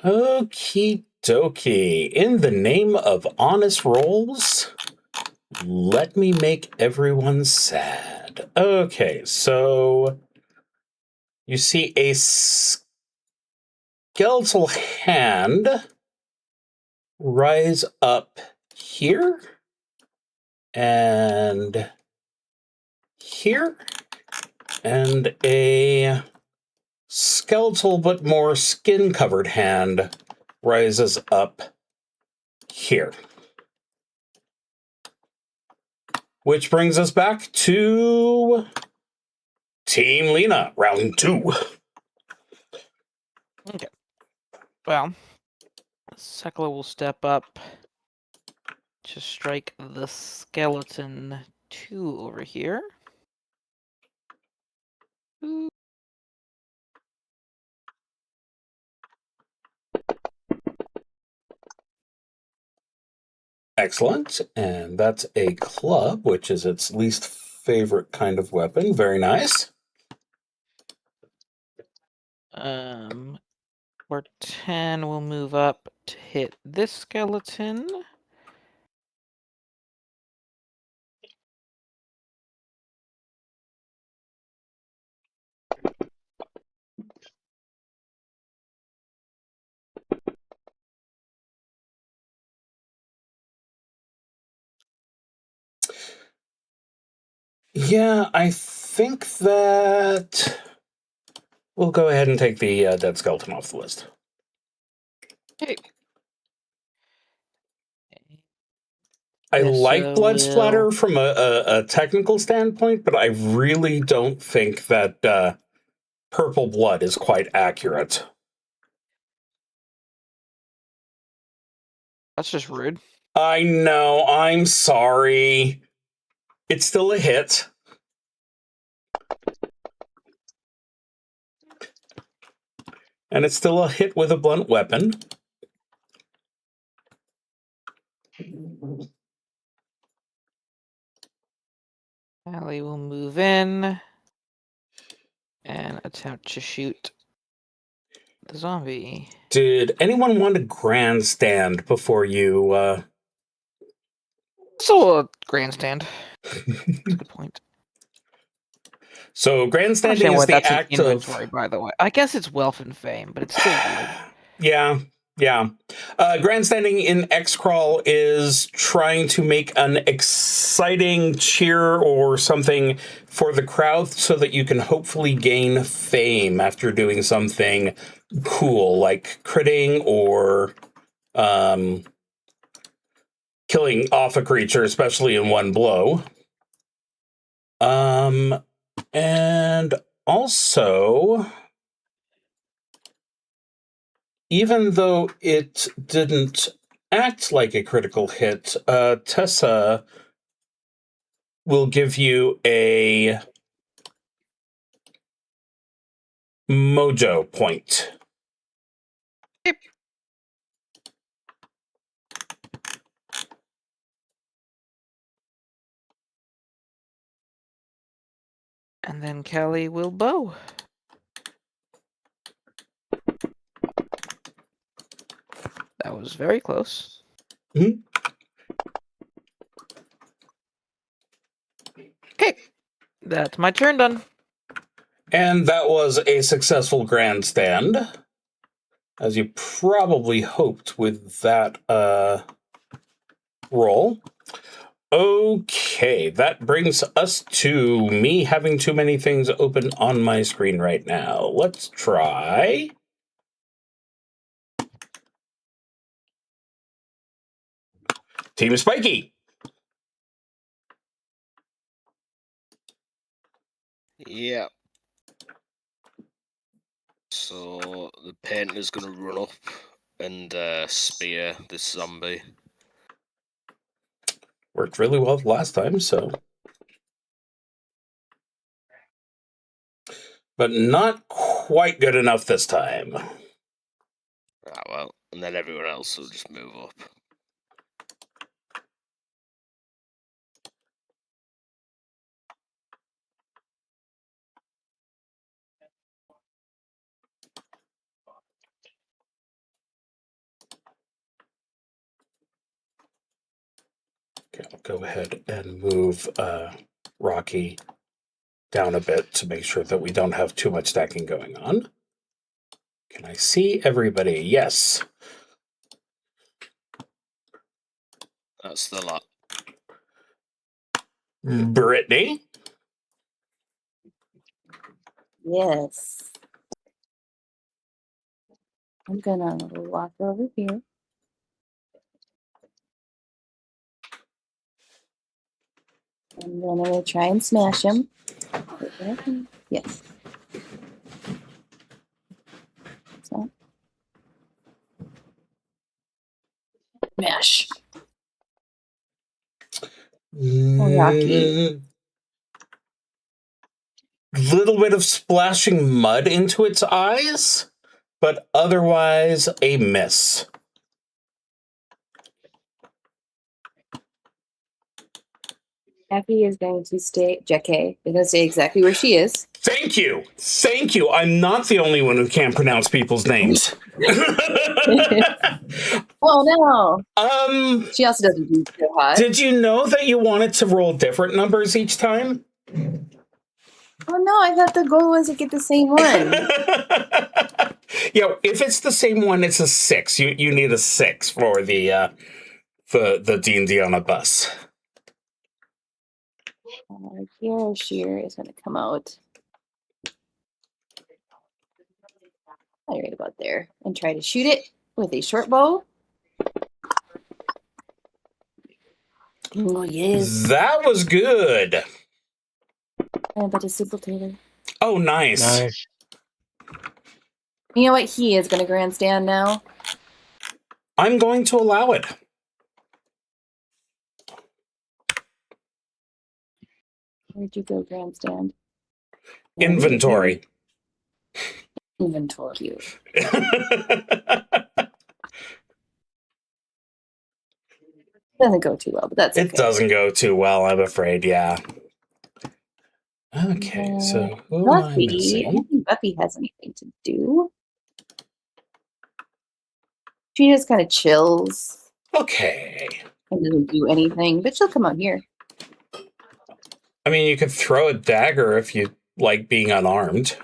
Okie dokie. In the name of honest rolls, let me make everyone sad. Okay, so you see a skeletal hand rise up here and here, and a skeletal but more skin-covered hand rises up here. Which brings us back to Team Lena, round 2. Okay. Well, Sekla will step up to strike the skeleton 2 over here. Ooh. Excellent. And that's a club, which is its least favorite kind of weapon. Very nice. Where 10 will move up to hit this skeleton. Yeah, I think that we'll go ahead and take the dead skeleton off the list. Okay. I Yes, like blood will- splatter from a technical standpoint, but I really don't think that purple blood is quite accurate. That's just rude. I know, I'm sorry. It's still a hit. And it's still a hit with a blunt weapon. Allie will move in and attempt to shoot the zombie. Did anyone want to grandstand before you... So a grandstand. That's a good point. So I grandstanding understand is why the that's act in of... inventory, by the way. I guess it's wealth and fame, but it's still weird. Yeah. Grandstanding in XCrawl is trying to make an exciting cheer or something for the crowd so that you can hopefully gain fame after doing something cool, like critting or killing off a creature, especially in one blow. And also, even though it didn't act like a critical hit, Tessa will give you a mojo point. And then Kelly will bow. That was very close. Mhm. Okay. That's my turn done. And that was a successful grandstand, as you probably hoped with that roll. Okay, that brings us to me having too many things open on my screen right now. Let's try... Team Spiky. Yeah. So the painter's gonna run up and spear this zombie. Worked really well last time, so... But not quite good enough this time. Ah, well, and then everyone else will just move up. Okay, I'll go ahead and move Rocky down a bit to make sure that we don't have too much stacking going on. Can I see everybody? Yes. That's the lot. Brittany? Yes. I'm gonna walk over here. And then I'm gonna try and smash him. Yes. So. Smash. Rocky. Little bit of splashing mud into its eyes, but otherwise a miss. Jackie is going to stay. Jackie is going to stay exactly where she is. Thank you. Thank you. I'm not the only one who can't pronounce people's names. Oh no. She also doesn't do so hot. Did you know that you wanted to roll different numbers each time? Oh no, I thought the goal was to get the same one. Yeah, if it's the same one, it's a 6. You need a 6 for the D&D on a bus. Shear is going to come out. Right about there, and try to shoot it with a short bow. Oh yes, That was good. but a simple tailor. Oh, nice. Nice. You know what? He is going to grandstand now. I'm going to allow it. Where'd you go, grandstand? Inventory. Inventory. Doesn't go too well, but that's It okay. doesn't go too well, I'm afraid, yeah. Okay, so who am I Buffy. I missing? don't think Buffy has anything to do. She just kind of chills Okay. and doesn't do anything, but she'll come out here. I mean, you could throw a dagger if you like being unarmed.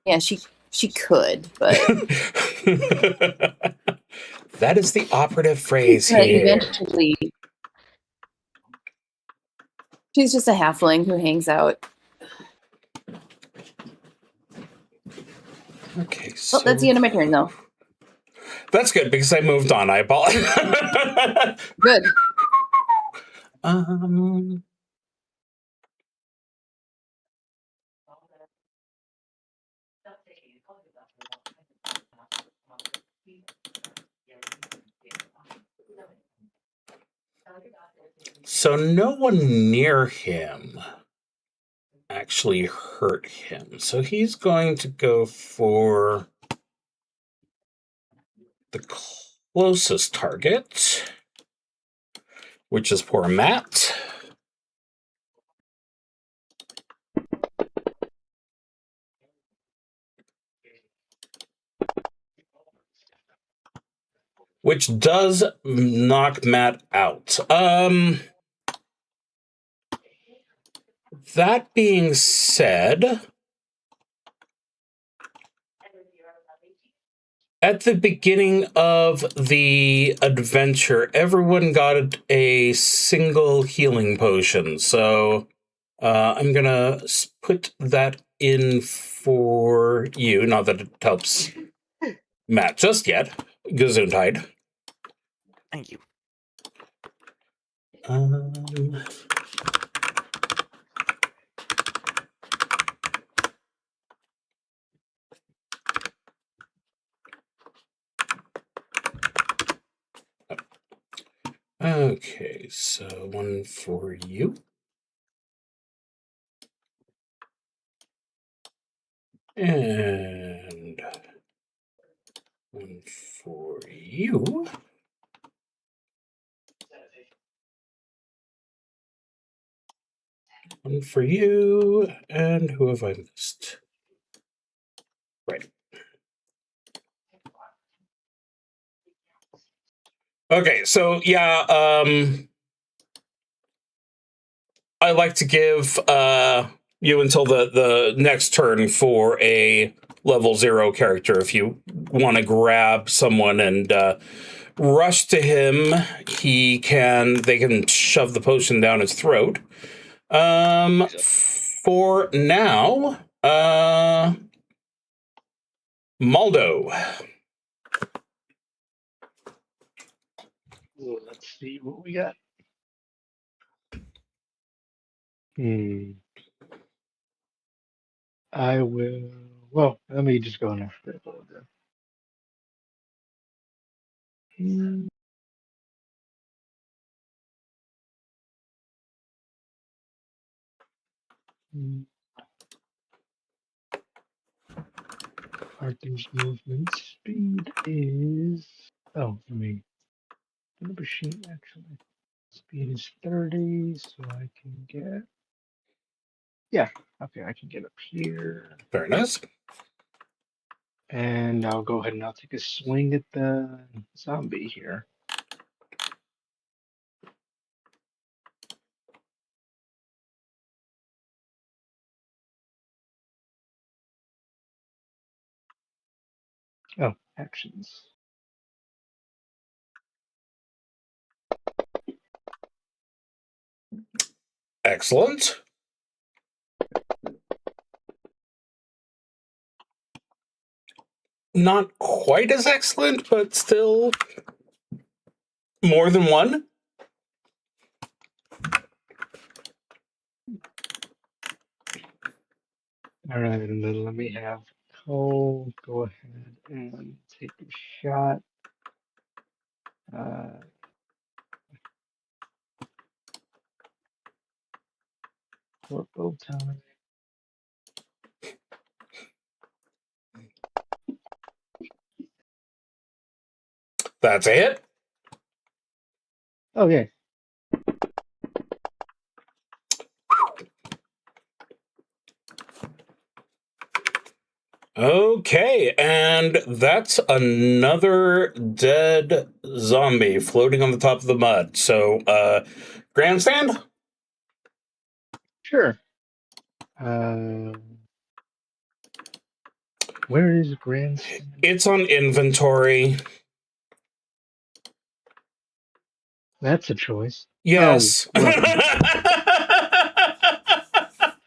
Yeah, she could, but That is the operative phrase here. eventually she's just a halfling who hangs out. Okay, so Oh, that's the end of my turn, though. that's good because I moved on. I apologize. Good. So no one near him actually hurt him. So he's going to go for the closest target, which is poor Matt. Which does knock Matt out. That being said, at the beginning of the adventure, everyone got a single healing potion. So I'm going to put that in for you. Not that it helps Matt just yet. Gesundheit. Thank you. Okay, so one for you. And one for you. One for you. And who have I missed? Right. Okay, so yeah, I like to give you until the next turn for a level 0 character. If you want to grab someone and rush to him, they can shove the potion down his throat. For now, Maldo. Ooh, let's see what we got. I will. Well, let me just go in alphabetical order. Arthur's movement speed is. Oh, let me. Number sheet actually. Speed is 30, so I can get. Yeah, okay, I can get up here. Very nice. And I'll go ahead and I'll take a swing at the zombie here. Oh, actions. Excellent. Not quite as excellent, but still more than one. All right, and then let me have Cole go ahead and take a shot. Bow tie. That's a hit. Okay. Okay, and that's another dead zombie floating on the top of the mud. So, grandstand? Sure. Where is grandstand? It's on inventory. That's a choice. Yes. Oh, right.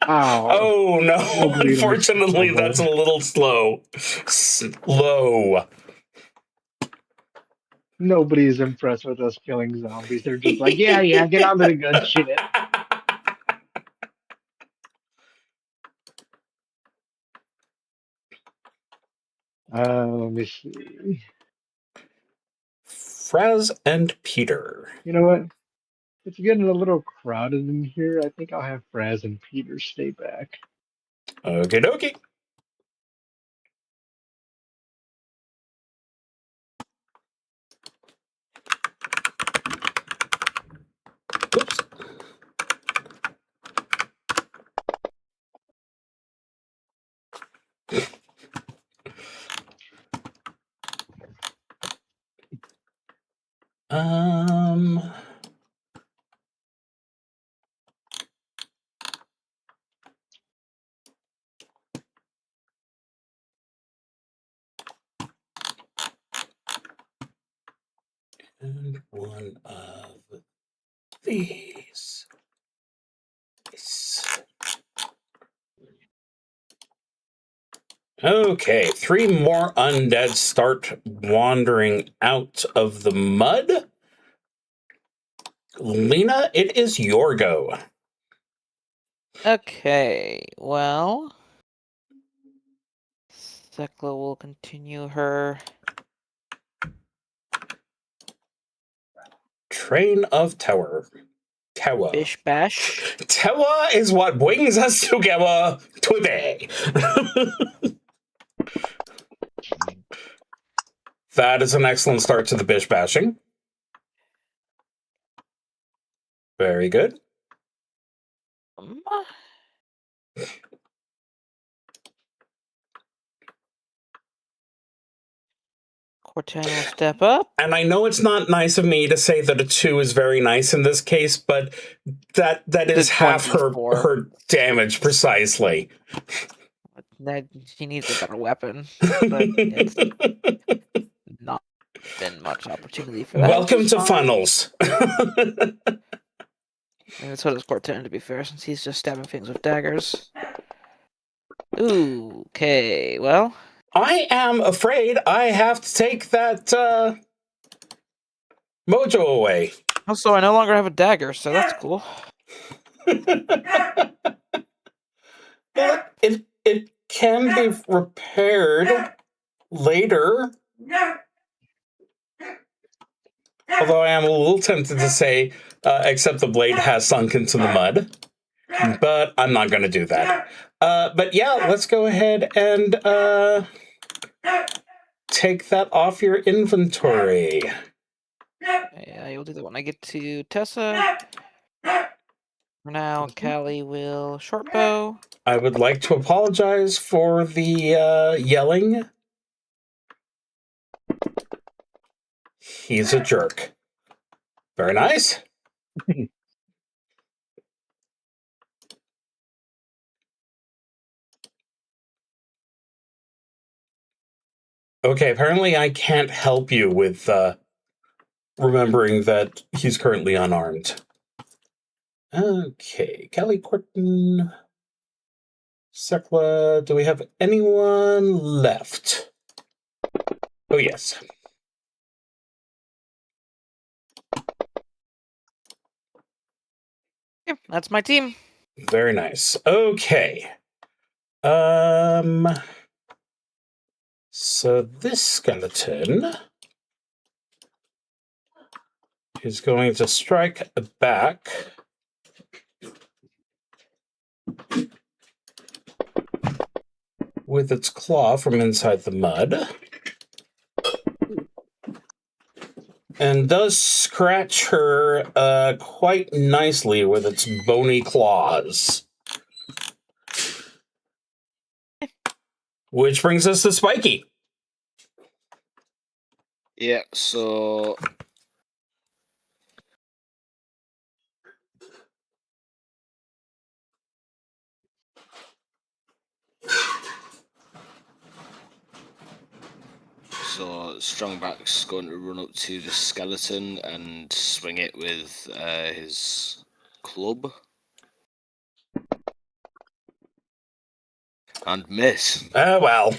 Ow. Oh, no. Nobody Unfortunately, likes that's a little slow. Slow. Nobody's impressed with us killing zombies. They're just like, yeah, get on to the good shit. Let me see. Fraz and Peter. You know what? It's getting a little crowded in here. I think I'll have Fraz and Peter stay back. Okie dokie. Oops. And one of these. Okay, 3 more undead start wandering out of the mud. Lena, it is your go. Okay, well, Sekla will continue her Train of Tower. Tower. bish bash. Tower is what brings us together today. That is an excellent start to the bish bashing. Very good. Cortana will step up. And I know it's not nice of me to say that a 2 is very nice in this case, but that is half her damage precisely. That she needs a better weapon, but it's not been much opportunity for that. Welcome to funnels. And so does Cortana, to be fair, since he's just stabbing things with daggers. Ooh, okay, well. I am afraid I have to take that mojo away. Also, I no longer have a dagger, so that's cool. But it can be repaired later. Although I am a little tempted to say, except the blade has sunk into the mud. But I'm not going to do that. But yeah, let's go ahead and take that off your inventory. Yeah, you'll do that when I get to Tessa. For now, Callie will short bow. I would like to apologize for the yelling. He's a jerk. Very nice. Okay, apparently I can't help you with remembering that he's currently unarmed. Okay, Kelly Quirton, Sekla. Do we have anyone left? Oh, yes. Yeah, that's my team. Very nice. Okay. So this skeleton is going to strike back with its claw from inside the mud. And does scratch her quite nicely with its bony claws. Which brings us to Spiky. Yeah, so Strongback's going to run up to the skeleton and swing it with his club. And miss. Oh, well.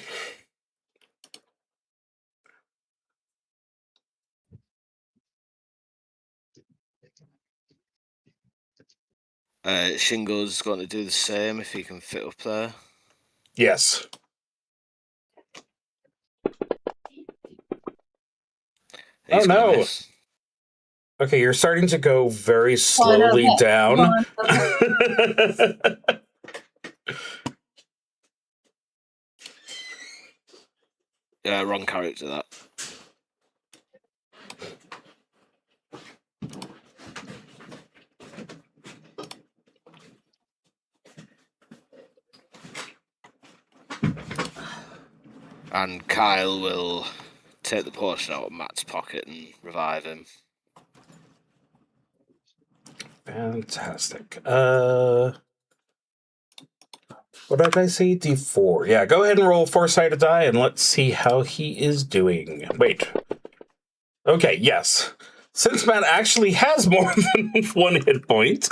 Shingo's going to do the same if he can fit up there. Yes. He's no. Miss. Okay, you're starting to go very slowly down. Yeah, wrong character, that. And Kyle will take the potion out of Matt's pocket and revive him. Fantastic. What did I say? D4. Yeah, go ahead and roll a 4-sided die and let's see how he is doing. Wait. Okay, yes. Since Matt actually has more than 1 hit point.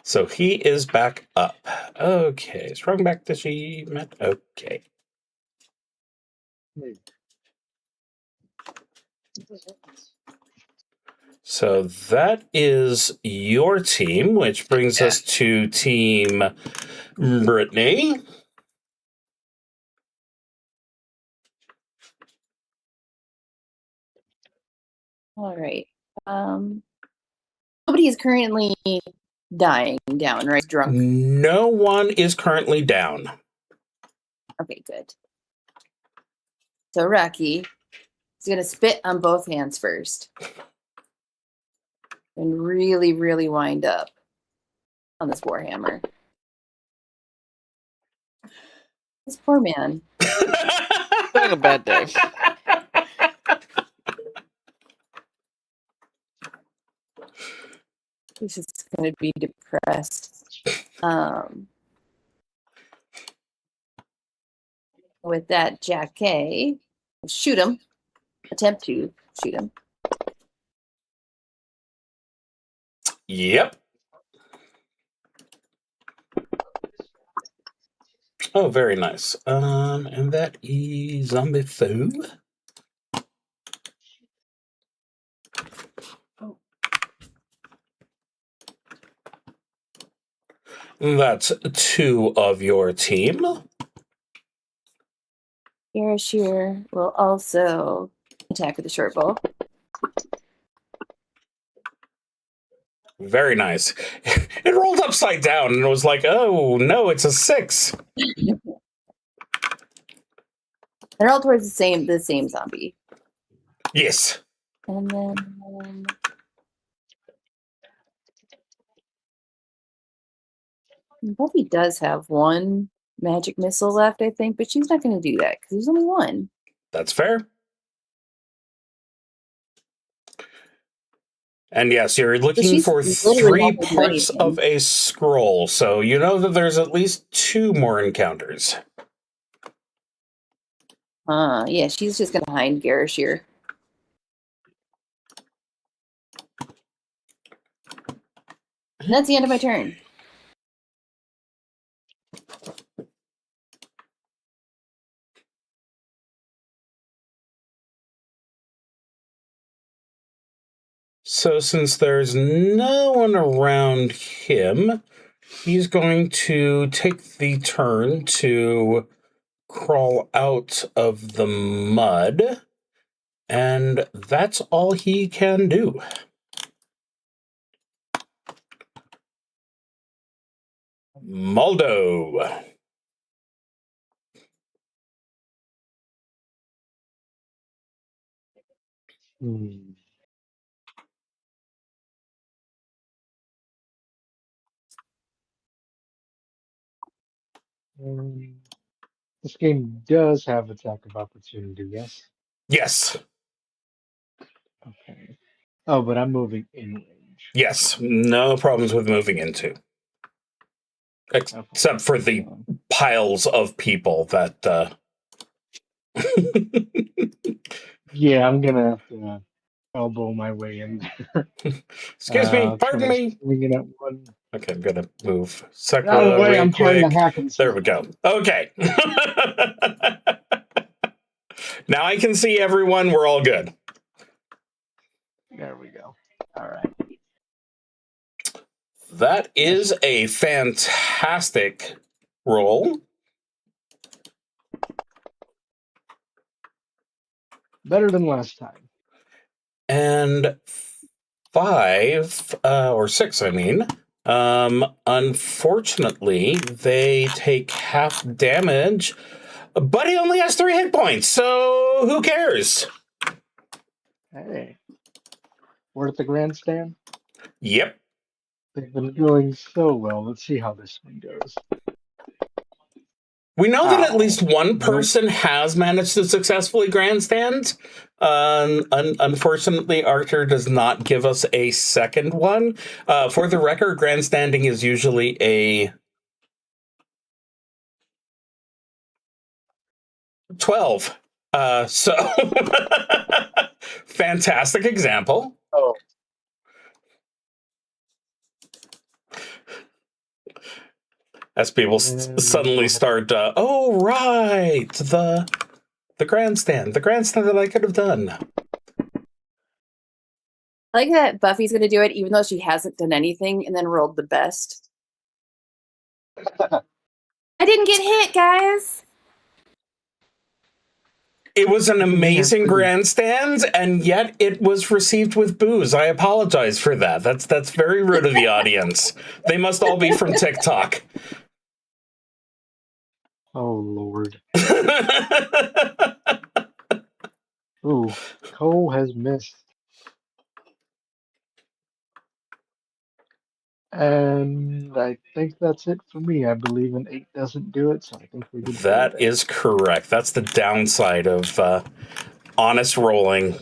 So he is back up. Okay, strong back to she, Matt. Okay. So that is your team, which brings us to Team Brittany. All right. Nobody is currently dying down, right? Drunk. No one is currently down. Okay, good. So Rocky is going to spit on both hands first. And really, really wind up on this warhammer. This poor man. Having a bad day. He's just going to be depressed. With that, Jack K, shoot him. Attempt to shoot him. Yep. Oh, very nice. And that is Zombie Foo. That's 2 of your team. Yarashir will also attack with the short bow. Very nice. It rolled upside down and it was like, oh no, it's a 6. They're all towards the same zombie. Yes. And then Buffy does have 1 magic missile left, I think, but she's not going to do that because there's only 1. That's fair. And yes, you're looking for 3 parts of a scroll, so you know that there's at least 2 more encounters. Yeah, she's just going to hide Garishir. And that's the end of my turn. So since there's no one around him, he's going to take the turn to crawl out of the mud, and that's all he can do. Maldo. This game does have attack of opportunity, yes? Yes. Okay. Oh, but I'm moving in range. Yes. No problems with moving into. Except for the piles of people that... Yeah, I'm gonna have to elbow my way in there. Excuse me, pardon me. Swinging at one. Okay, I'm gonna move Out of the way, I'm trying to quick. hack and There we go. Okay. Now I can see everyone. We're all good. There we go. All right. That is a fantastic roll. Better than last time. And 5, or 6, I mean. Unfortunately, they take half damage, but he only has 3 hit points, so who cares? Hey. We're at the grandstand? Yep. They've been going so well. Let's see how this one goes. We know that at least one person has managed to successfully grandstand. Unfortunately, Archer does not give us a second one. For the record, grandstanding is usually a 12. So, fantastic example. Oh. As people suddenly start, oh, right, the grandstand that I could have done. I like that Buffy's going to do it, even though she hasn't done anything, and then rolled the best. I didn't get hit, guys. It was an amazing grandstand, and yet it was received with boos. I apologize for that. That's very rude of the audience. They must all be from TikTok. Oh, Lord. Ooh, Cole has missed. And I think that's it for me. I believe an 8 doesn't do it, so I think we did. That is correct. That's the downside of honest rolling.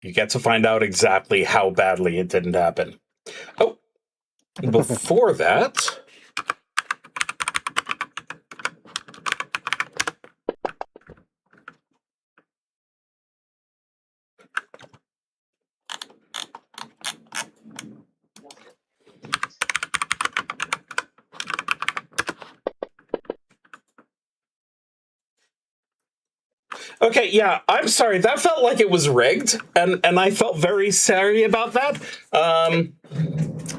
You get to find out exactly how badly it didn't happen. Oh, before that... Okay, yeah, I'm sorry. That felt like it was rigged, and I felt very sorry about that.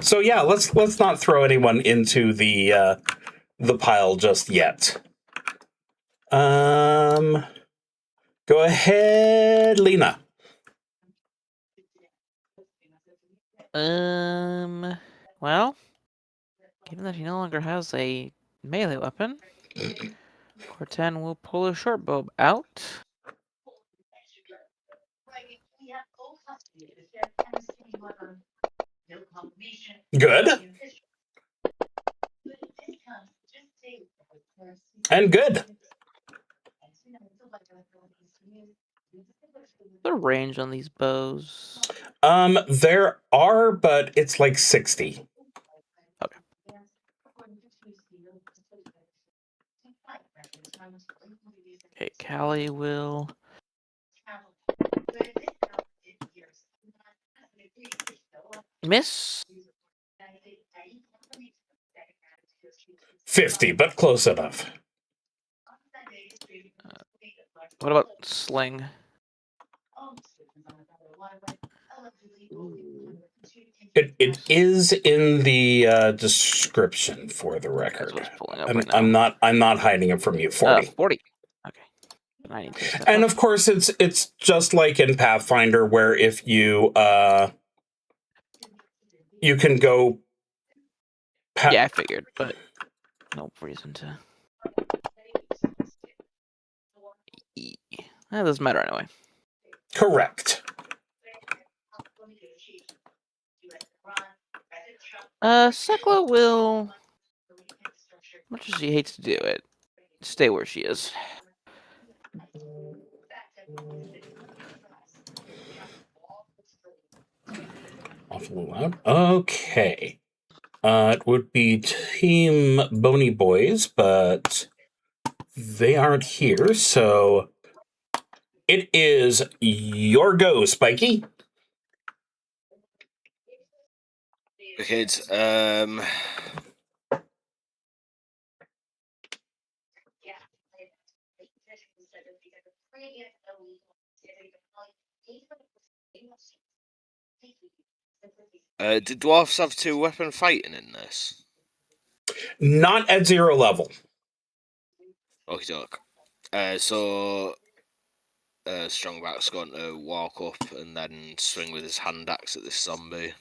So yeah, let's not throw anyone into the pile just yet. Go ahead, Lena. Well, given that he no longer has a melee weapon, Cortan will pull a short bow out. Good. And good. The range on these bows. There are, but it's like 60. Okay. Okay, Callie will... miss. 50, but close enough. What about sling? It is in the description for the record. That's what's pulling up right now. I'm not hiding it from you. 40. 40. Okay. I need to step And up. of course, it's just like in Pathfinder, where if you you can go. Yeah, I figured, but no reason to. That doesn't matter anyway. Correct. Sekla will, much as she hates to do it, stay where she is. Awfully loud. Okay. It would be Team Bony Boys, but they aren't here, so it is your go, Spiky. Okay, do dwarfs have 2-weapon fighting in this? Not at 0 level. Okie doke. So Strongback's going to walk up and then swing with his hand axe at this zombie.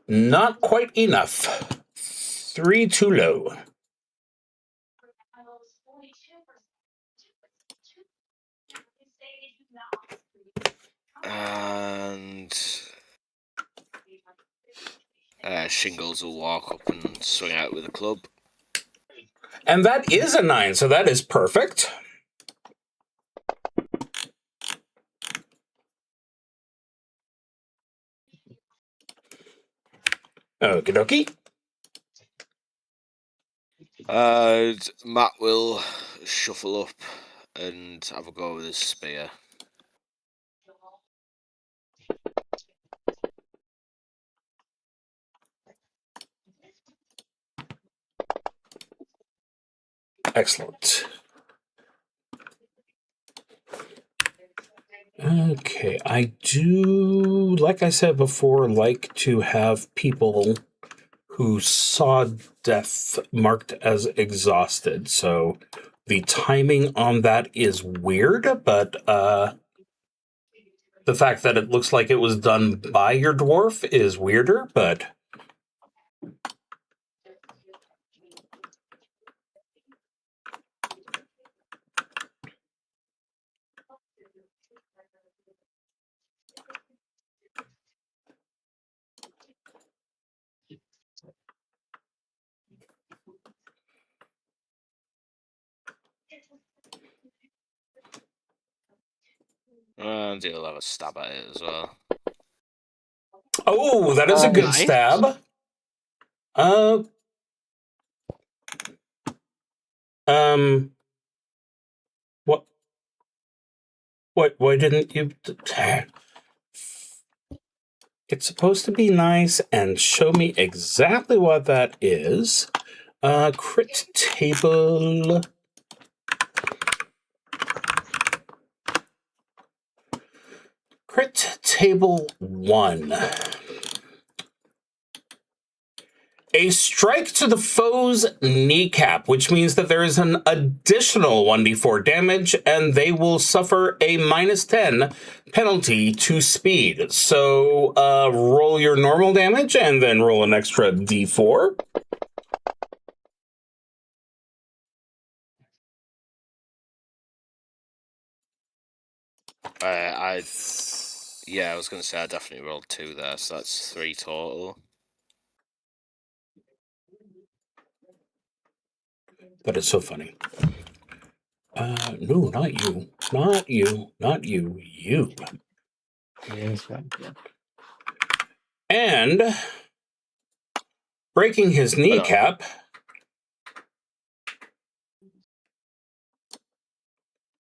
Not quite enough. 3 too low. And Shingles will walk up and swing out with a club. And that is a 9, so that is perfect. Okie dokie. Matt will shuffle up and have a go with his spear. Excellent. Okay, I do, like I said before, like to have people who saw death marked as exhausted. So the timing on that is weird, but the fact that it looks like it was done by your dwarf is weirder, but... And he'll have a stab at it as well. Oh, that is a good Nice. stab. What? Why didn't you? It's supposed to be nice and show me exactly what that is. Crit table. Crit table 1. A strike to the foe's kneecap, which means that there is an additional 1d4 damage, and they will suffer a -10 penalty to speed. So roll your normal damage, and then roll an extra d4. Yeah, I was going to say I definitely rolled 2 there, so that's 3 total. That is so funny. No, not you. Not you. Not you. You. Yes, thank you. And breaking his kneecap.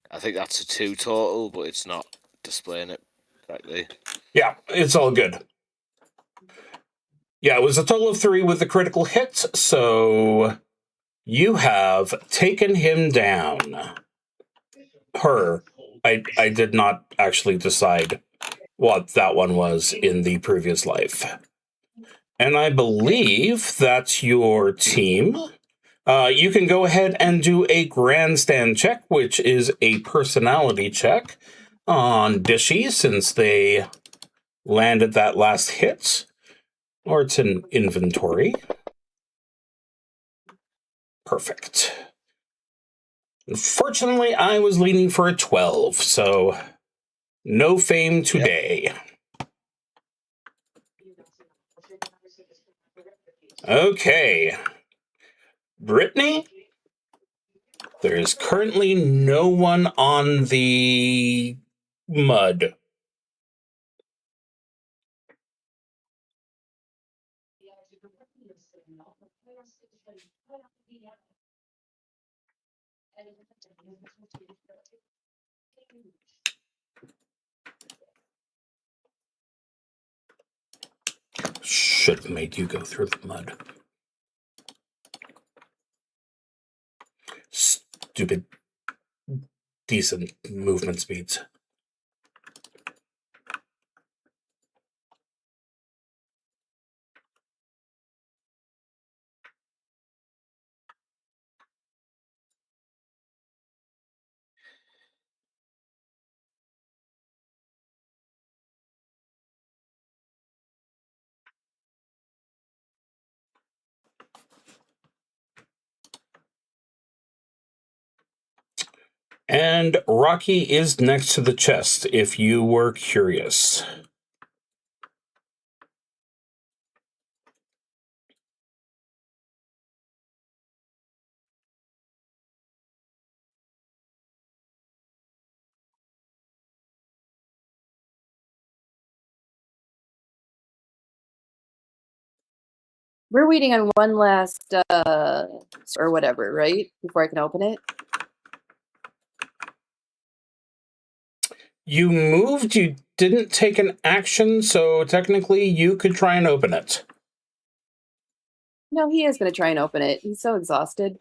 I think that's a 2 total, but it's not displaying it correctly. Yeah, it's all good. Yeah, it was a total of 3 with the critical hits, so you have taken him down. Her. I did not actually decide what that one was in the previous life. And I believe that's your team. You can go ahead and do a grandstand check, which is a personality check on Dishy, since they landed that last hit. Or it's an inventory. Perfect. Unfortunately, I was leaning for a 12, so no fame today. Okay. Brittany? There is currently no one on the mud. Should have made you go through the mud. Stupid, decent movement speeds. And Rocky is next to the chest, if you were curious. We're waiting on one last or whatever, right? Before I can open it. You moved, you didn't take an action, so technically you could try and open it. No, he is going to try and open it. He's so exhausted.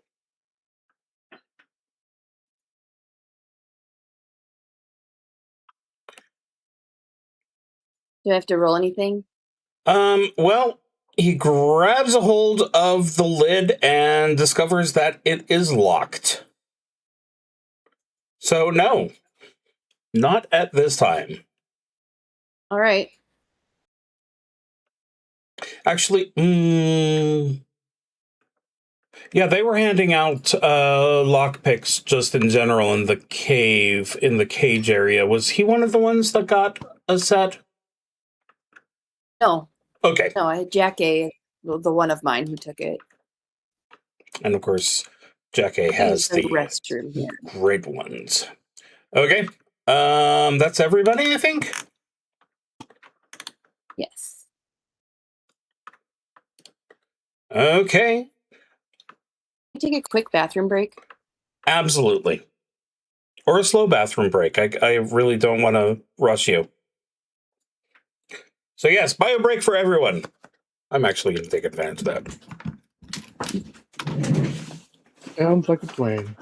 Do I have to roll anything? Well, he grabs a hold of the lid and discovers that it is locked. So, no. Not at this time. All right. Actually, yeah, they were handing out lockpicks just in general in the cage area. Was he one of the ones that got a set? No. Okay. No, I had Jack A, the one of mine who took it. And of course, Jack A has the restroom here. great ones. Okay. That's everybody, I think. Yes. Okay. Take a quick bathroom break. Absolutely. Or a slow bathroom break. I really don't want to rush you. So yes, bio break for everyone. I'm actually going to take advantage of that. Sounds like a plan.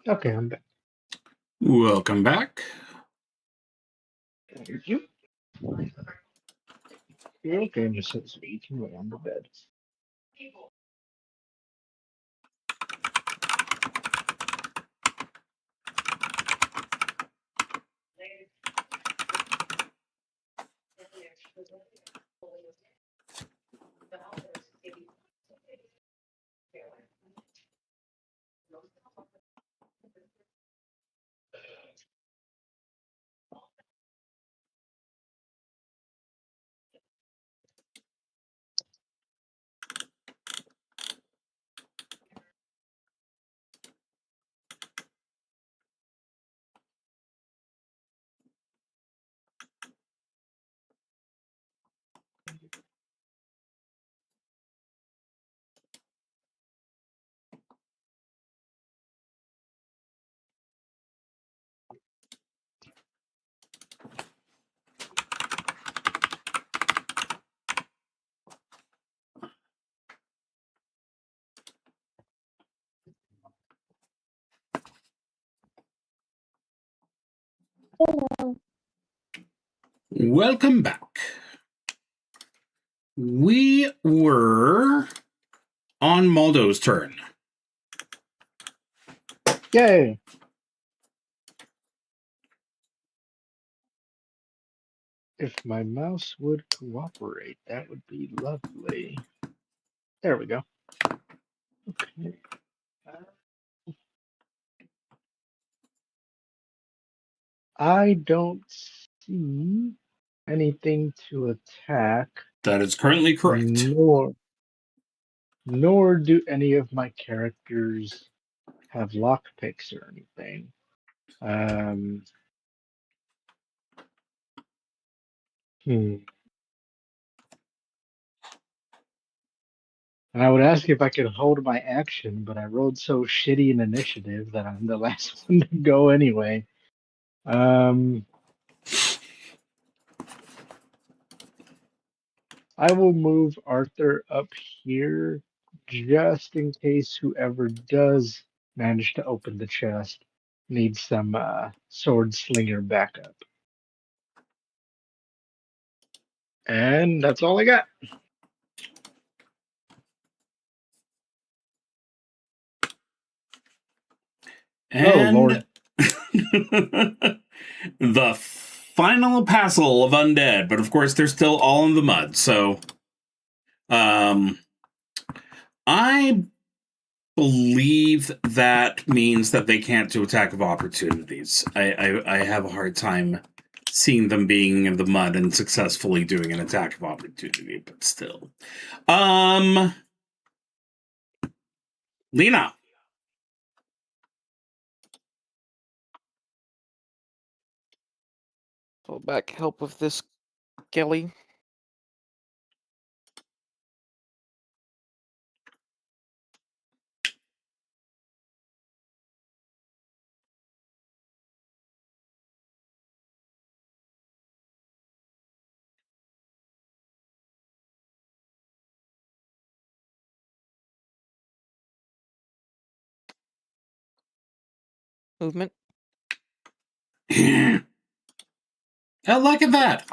Okay, I'm back. Welcome back. Thank you. Your game just says you can lay on the bed. Welcome back. We were on Maldo's turn. Yay! If my mouse would cooperate, that would be lovely. There we go. Okay. I don't see anything to attack. That is currently correct. Nor do any of my characters have lockpicks or anything. And I would ask if I could hold my action, but I rolled so shitty in initiative that I'm the last one to go anyway. I will move Arthur up here just in case whoever does manage to open the chest needs some sword slinger backup. And that's all I got. And Lord. the final passel of undead, but of course they're still all in the mud, so I believe that means that they can't do attack of opportunities. I have a hard time seeing them being in the mud and successfully doing an attack of opportunity, but still. Lena. Pull back, help with this, Kelly. Movement. Oh, look at that.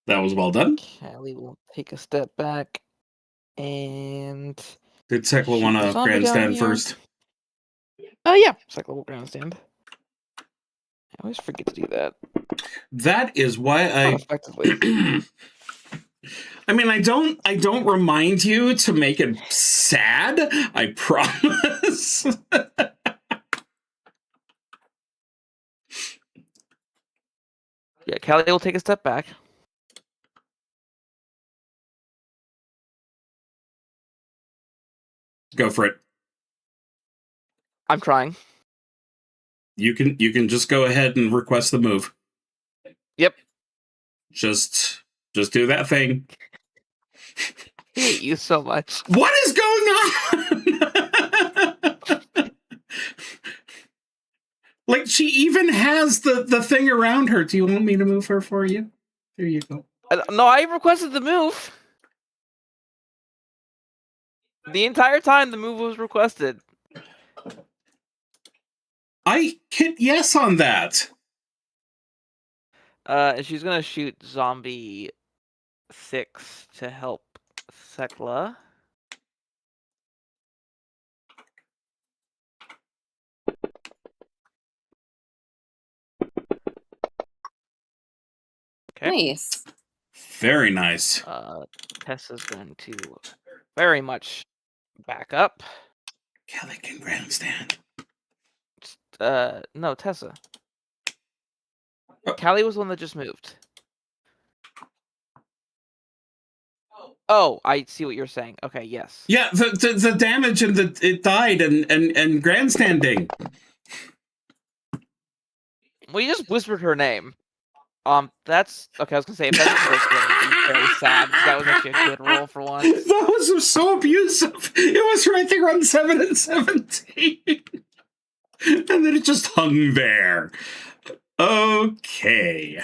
That was well done. Callie will take a step back and Did Tekla shoot want the to zombie down grandstand here. first? Oh yeah, Cyclo will grandstand. I always forget to do that. That is why I effectively. I mean, I don't remind you to make it sad. I promise. Yeah, Callie will take a step back. Go for it. I'm trying. You can just go ahead and request the move. Yep. Just do that thing. I hate you so much. What is going on? Like, she even has the thing around her. Do you want me to move her for you? There you go. No, I requested the move. The entire time the move was requested. I hit yes on that. And she's gonna shoot zombie 6 to help Sekla. Okay. Nice. Very nice. Tessa's going to very much back up. Kelly can grandstand. No, Tessa. Oh. Callie was the one that just moved. Oh, I see what you're saying. Okay, yes. Yeah, the damage and it died and grandstanding. We just whispered her name. That's okay. I was gonna say if that's the first one, it'd be very sad. That was actually a good roll for once. That was so abusive. It was right there on 7 and 17. And then it just hung there. Okay.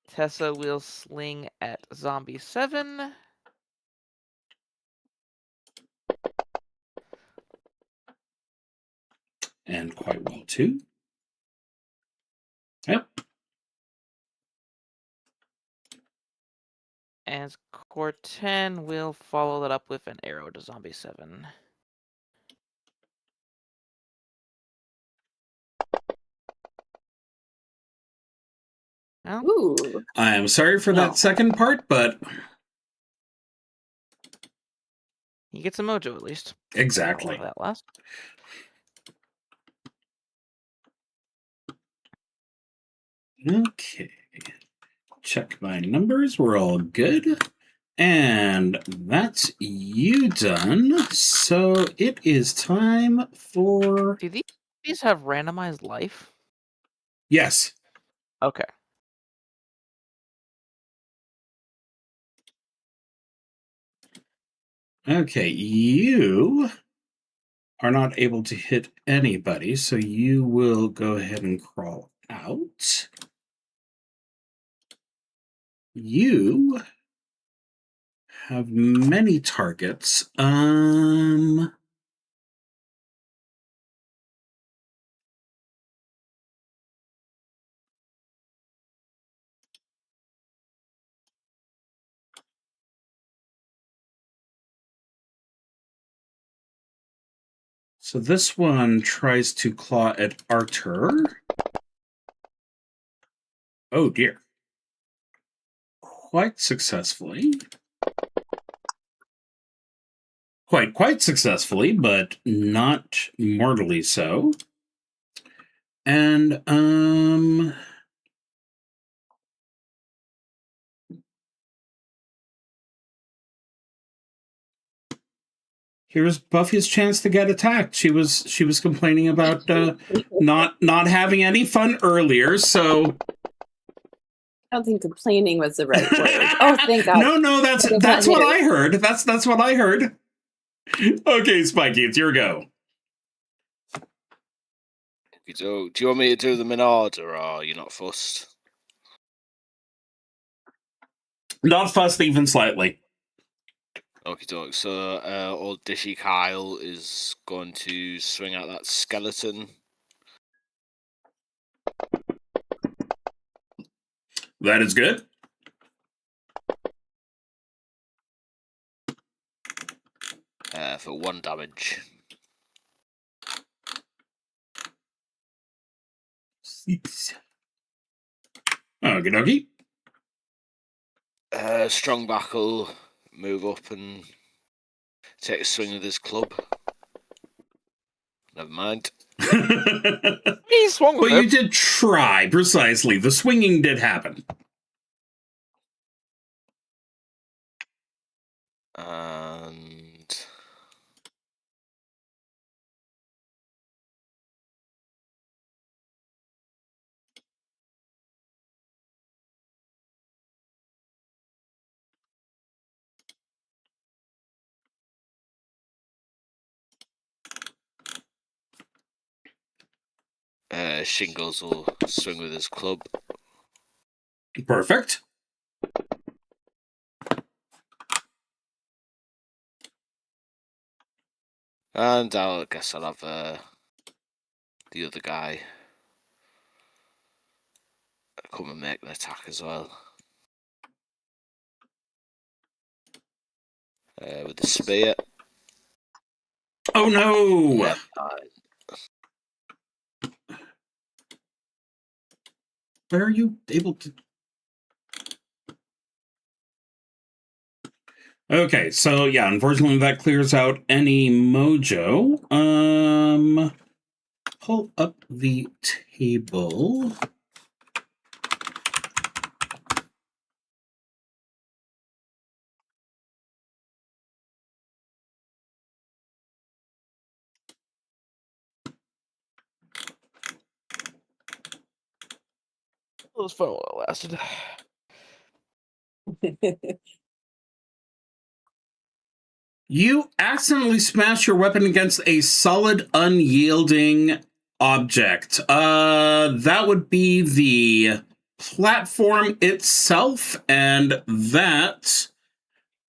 Tessa will sling at zombie 7. And quite well, too. Yep. And core 10 will follow that up with an arrow to zombie 7. Well, Ooh. I am sorry for No. that second part, but he gets a mojo at least. exactly. That last. Okay. Check my numbers. We're all good. And that's you done. So it is time for... Do these have randomized life? Yes. Okay. Okay, you are not able to hit anybody, so you will go ahead and crawl out. You have many targets. So this one tries to claw at Arthur. Oh dear. Quite successfully. Quite successfully, but not mortally so. And, here's Buffy's chance to get attacked. She was complaining about not having any fun earlier, so I don't think complaining was the right word. Oh, thank God. No, that's what I heard. That's what I heard. Okay, Spiky, it's your go. So, do you want me to do them in order, or are you not fussed? Not fussed even slightly. Okay, doke. So, old Dishy Kyle is going to swing at that skeleton. That is good. For 1 damage. Okie dokie. Strongback will move up and take a swing with his club. Never mind. He swung with Well, you it. did try, precisely. The swinging did happen. And Shingles will swing with his club. Perfect. And I guess I'll have the other guy come and make an attack as well. With the spear. Oh no! Yep. Where are you able to... Okay, so yeah, unfortunately that clears out any mojo. Pull up the table. It was fun while it lasted. You accidentally smash your weapon against a solid, unyielding object. That would be the platform itself, and that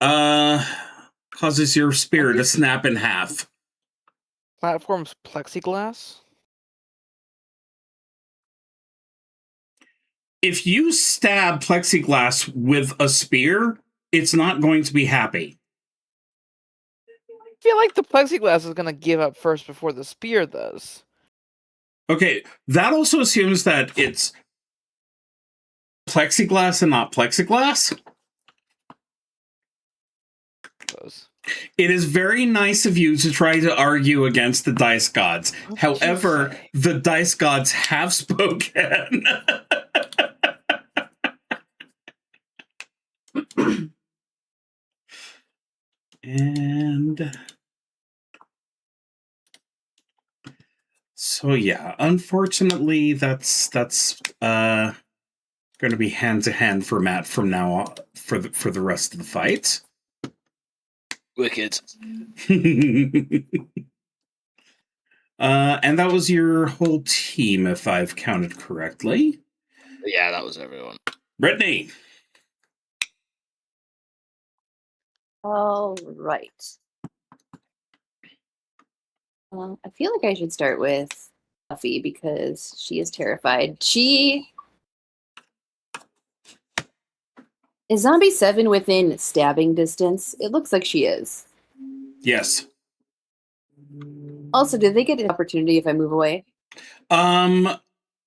causes your spear to snap in half. Platform's plexiglass? If you stab plexiglass with a spear, it's not going to be happy. I feel like the plexiglass is gonna give up first before the spear does. Okay, that also assumes that it's plexiglass and not plexiglass. It is very nice of you to try to argue against the dice gods. However, the dice gods have spoken. And so yeah, unfortunately that's going to be hand to hand for Matt from now on for the rest of the fight. Wicked. And that was your whole team, if I've counted correctly. Yeah, that was everyone. Brittany. All right. I feel like I should start with Buffy because she is terrified. Is Zombie 7 within stabbing distance? It looks like she is. Yes. Also, did they get an opportunity if I move away? No,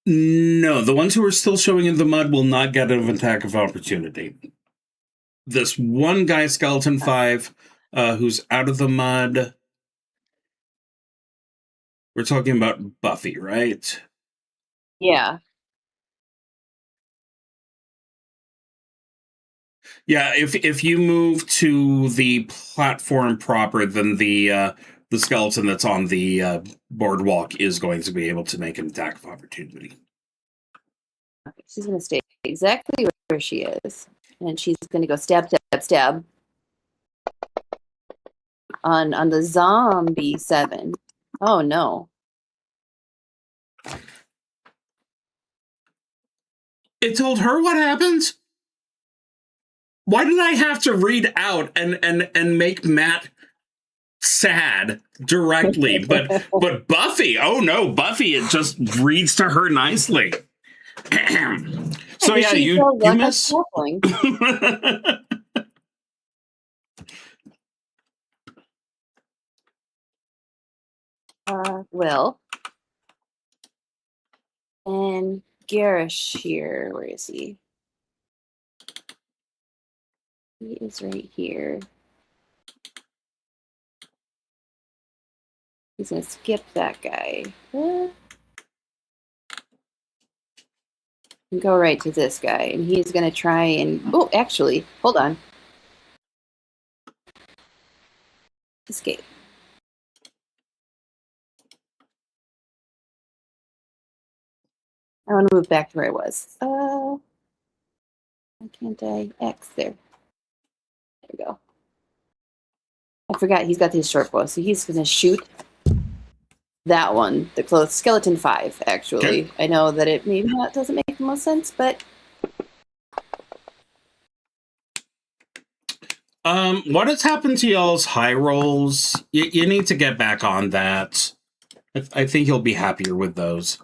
the ones who are still showing in the mud will not get an attack of opportunity. This one guy, Skeleton 5, who's out of the mud. We're talking about Buffy, right? Yeah. Yeah, if you move to the platform proper, then the skeleton that's on the boardwalk is going to be able to make an attack of opportunity. Okay, she's going to stay exactly where she is. And she's going to go stab, stab, stab. On the Zombie 7. Oh, no. It told her what happens? Why did I have to read out and make Matt sad directly? But Buffy, oh no, Buffy, it just reads to her nicely. So yeah, you miss. Well, and Garish here, where is he? He is right here. He's gonna skip that guy. And go right to this guy, and he's gonna try and oh, actually, hold on. Escape. I want to move back to where I was. Why can't I X there? There we go. I forgot he's got his short bow, so he's gonna shoot that one, the close skeleton 5. Actually, okay. I know that it maybe not doesn't make the most sense, but what has happened to y'all's high rolls? You need to get back on that. I think you'll be happier with those.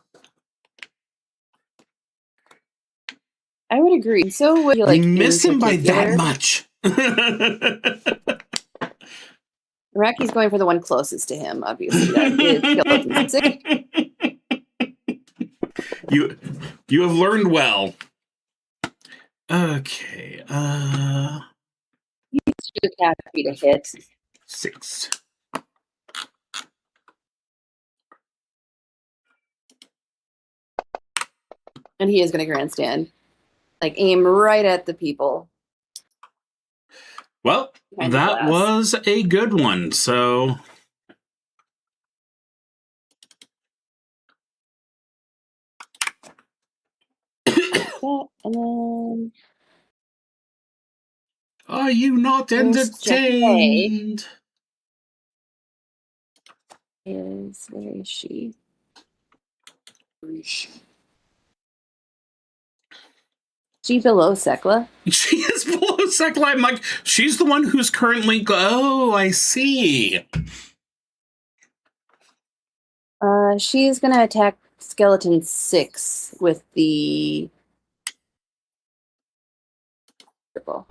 I would agree. So would you like? I miss him by that much. Rocky's going for the one closest to him, obviously. That is you have learned well. Okay. He's just happy to hit. 6. And he is going to grandstand. Like, aim right at the people. Well, that was a good one, so... And then... Are you not entertained? Where is she? She below Sekla? She is below Sekla. I'm like, she's the one who's currently... Oh, I see. She's going to attack Skeleton 6 with the... Purple.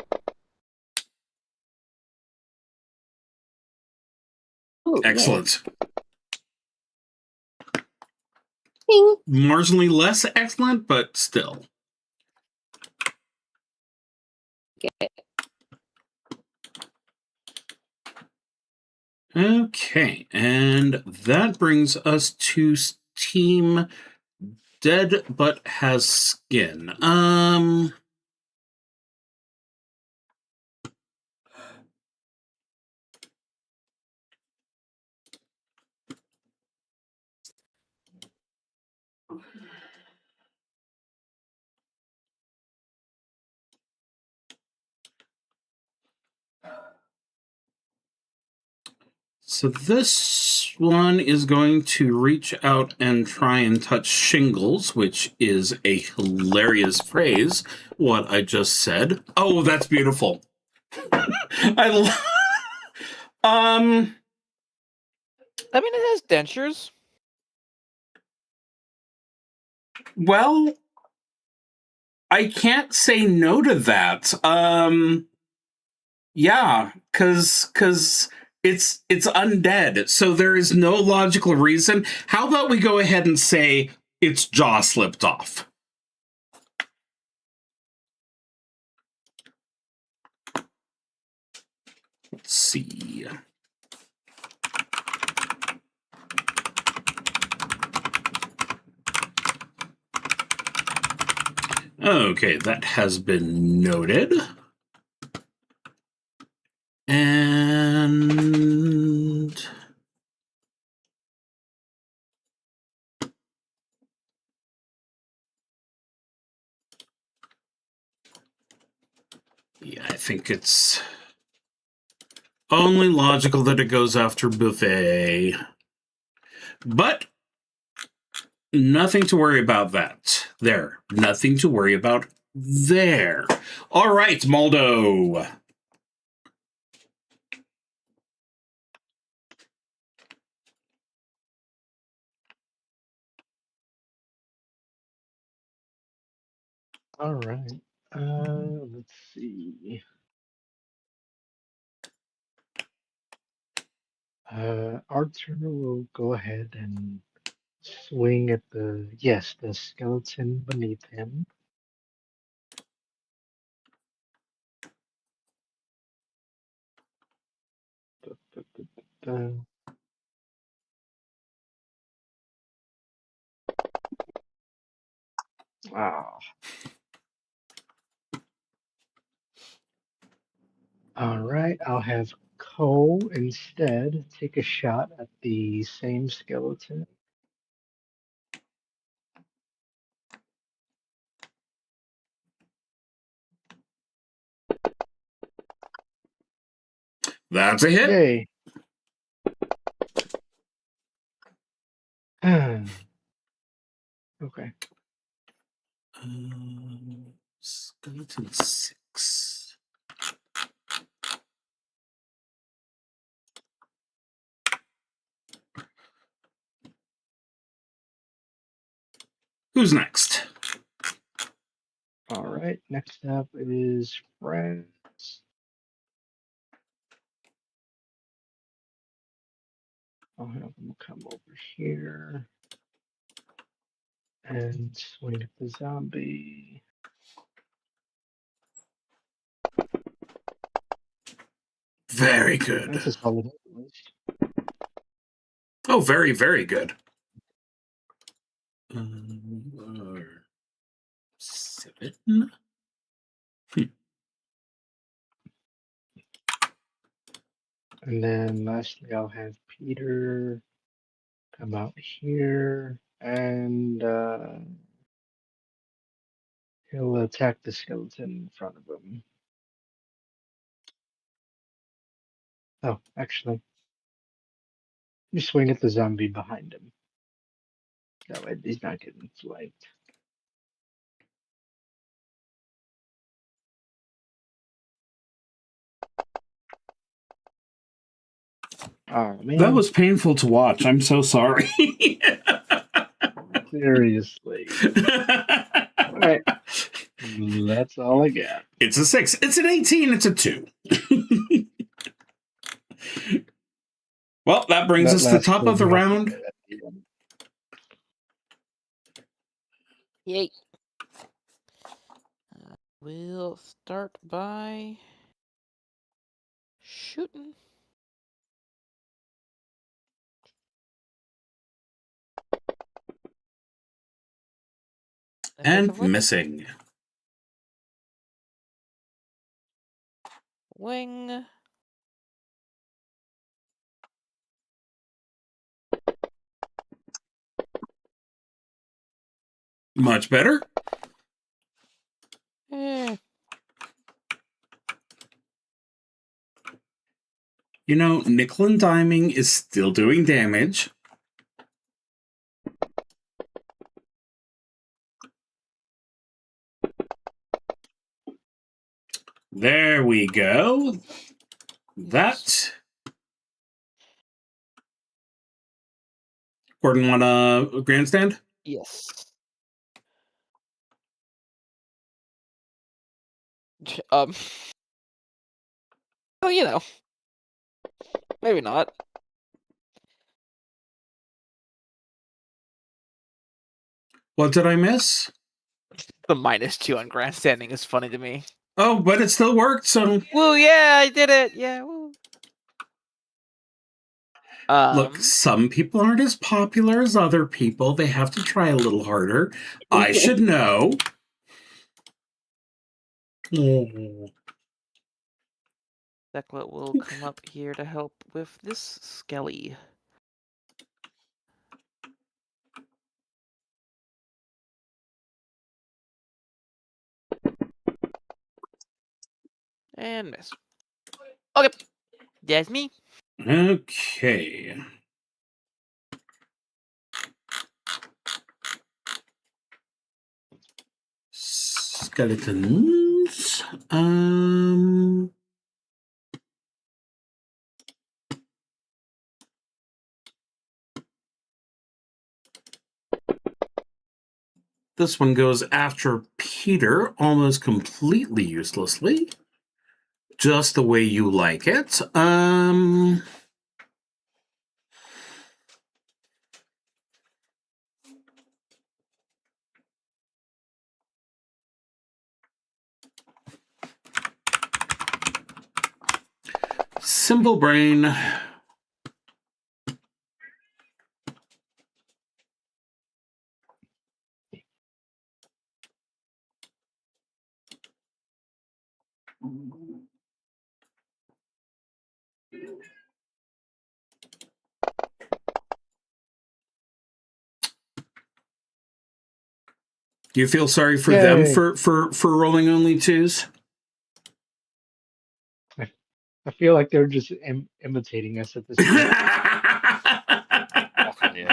Ooh, yay. Excellent. Ding. Marginally less excellent, but still. Okay. Okay, and that brings us to Team Dead but Has Skin. So this one is going to reach out and try and touch shingles, which is a hilarious phrase, what I just said. Oh, that's beautiful. I mean, it has dentures. Well, I can't say no to that. Yeah, because it's undead, so there is no logical reason. How about we go ahead and say its jaw slipped off? Let's see. Okay, that has been noted. And yeah, I think it's only logical that it goes after Buffet. But nothing to worry about that. There. Nothing to worry about there. All right, Maldo. All right. Let's see. Arthur will go ahead and swing at the skeleton beneath him. Da-da-da-da-da. Ah. All right, I'll have Cole instead take a shot at the same skeleton. That's a hit. Yay. Okay. Skeleton 6. Who's next? All right, next up is Friends. I'll have him come over here and swing at the zombie. Very good. That's a solid hit at least. Oh, very, very good. 7. And then lastly, I'll have Peter come out here and he'll attack the skeleton in front of him. Oh, actually, you swing at the zombie behind him. That way he's not getting flanked. Oh, man. That was painful to watch. I'm so sorry. Seriously. All right. That's all I got. It's a 6. It's an 18. It's a 2. Well, that brings us to the top of the round. Yay. We'll start by shooting. And missing. Wing. Much better. Eh. You know, nickel and diming is still doing damage. There we go. That. Gordon, want a grandstand? Yes. Well, you know. Maybe not. What did I miss? The -2 on grandstanding is funny to me. Oh, but it still worked, so... Woo, yeah, I did it! Yeah, woo. Look, some people aren't as popular as other people. They have to try a little harder. I should know. Thecla will come up here to help with this skelly. And miss. Okay. That's me. Okay. Skeletons. This one goes after Peter almost completely uselessly. Just the way you like it. Simple brain. Do you feel sorry for them for rolling only 2s? I feel like they're just imitating us at this point. Mocking you.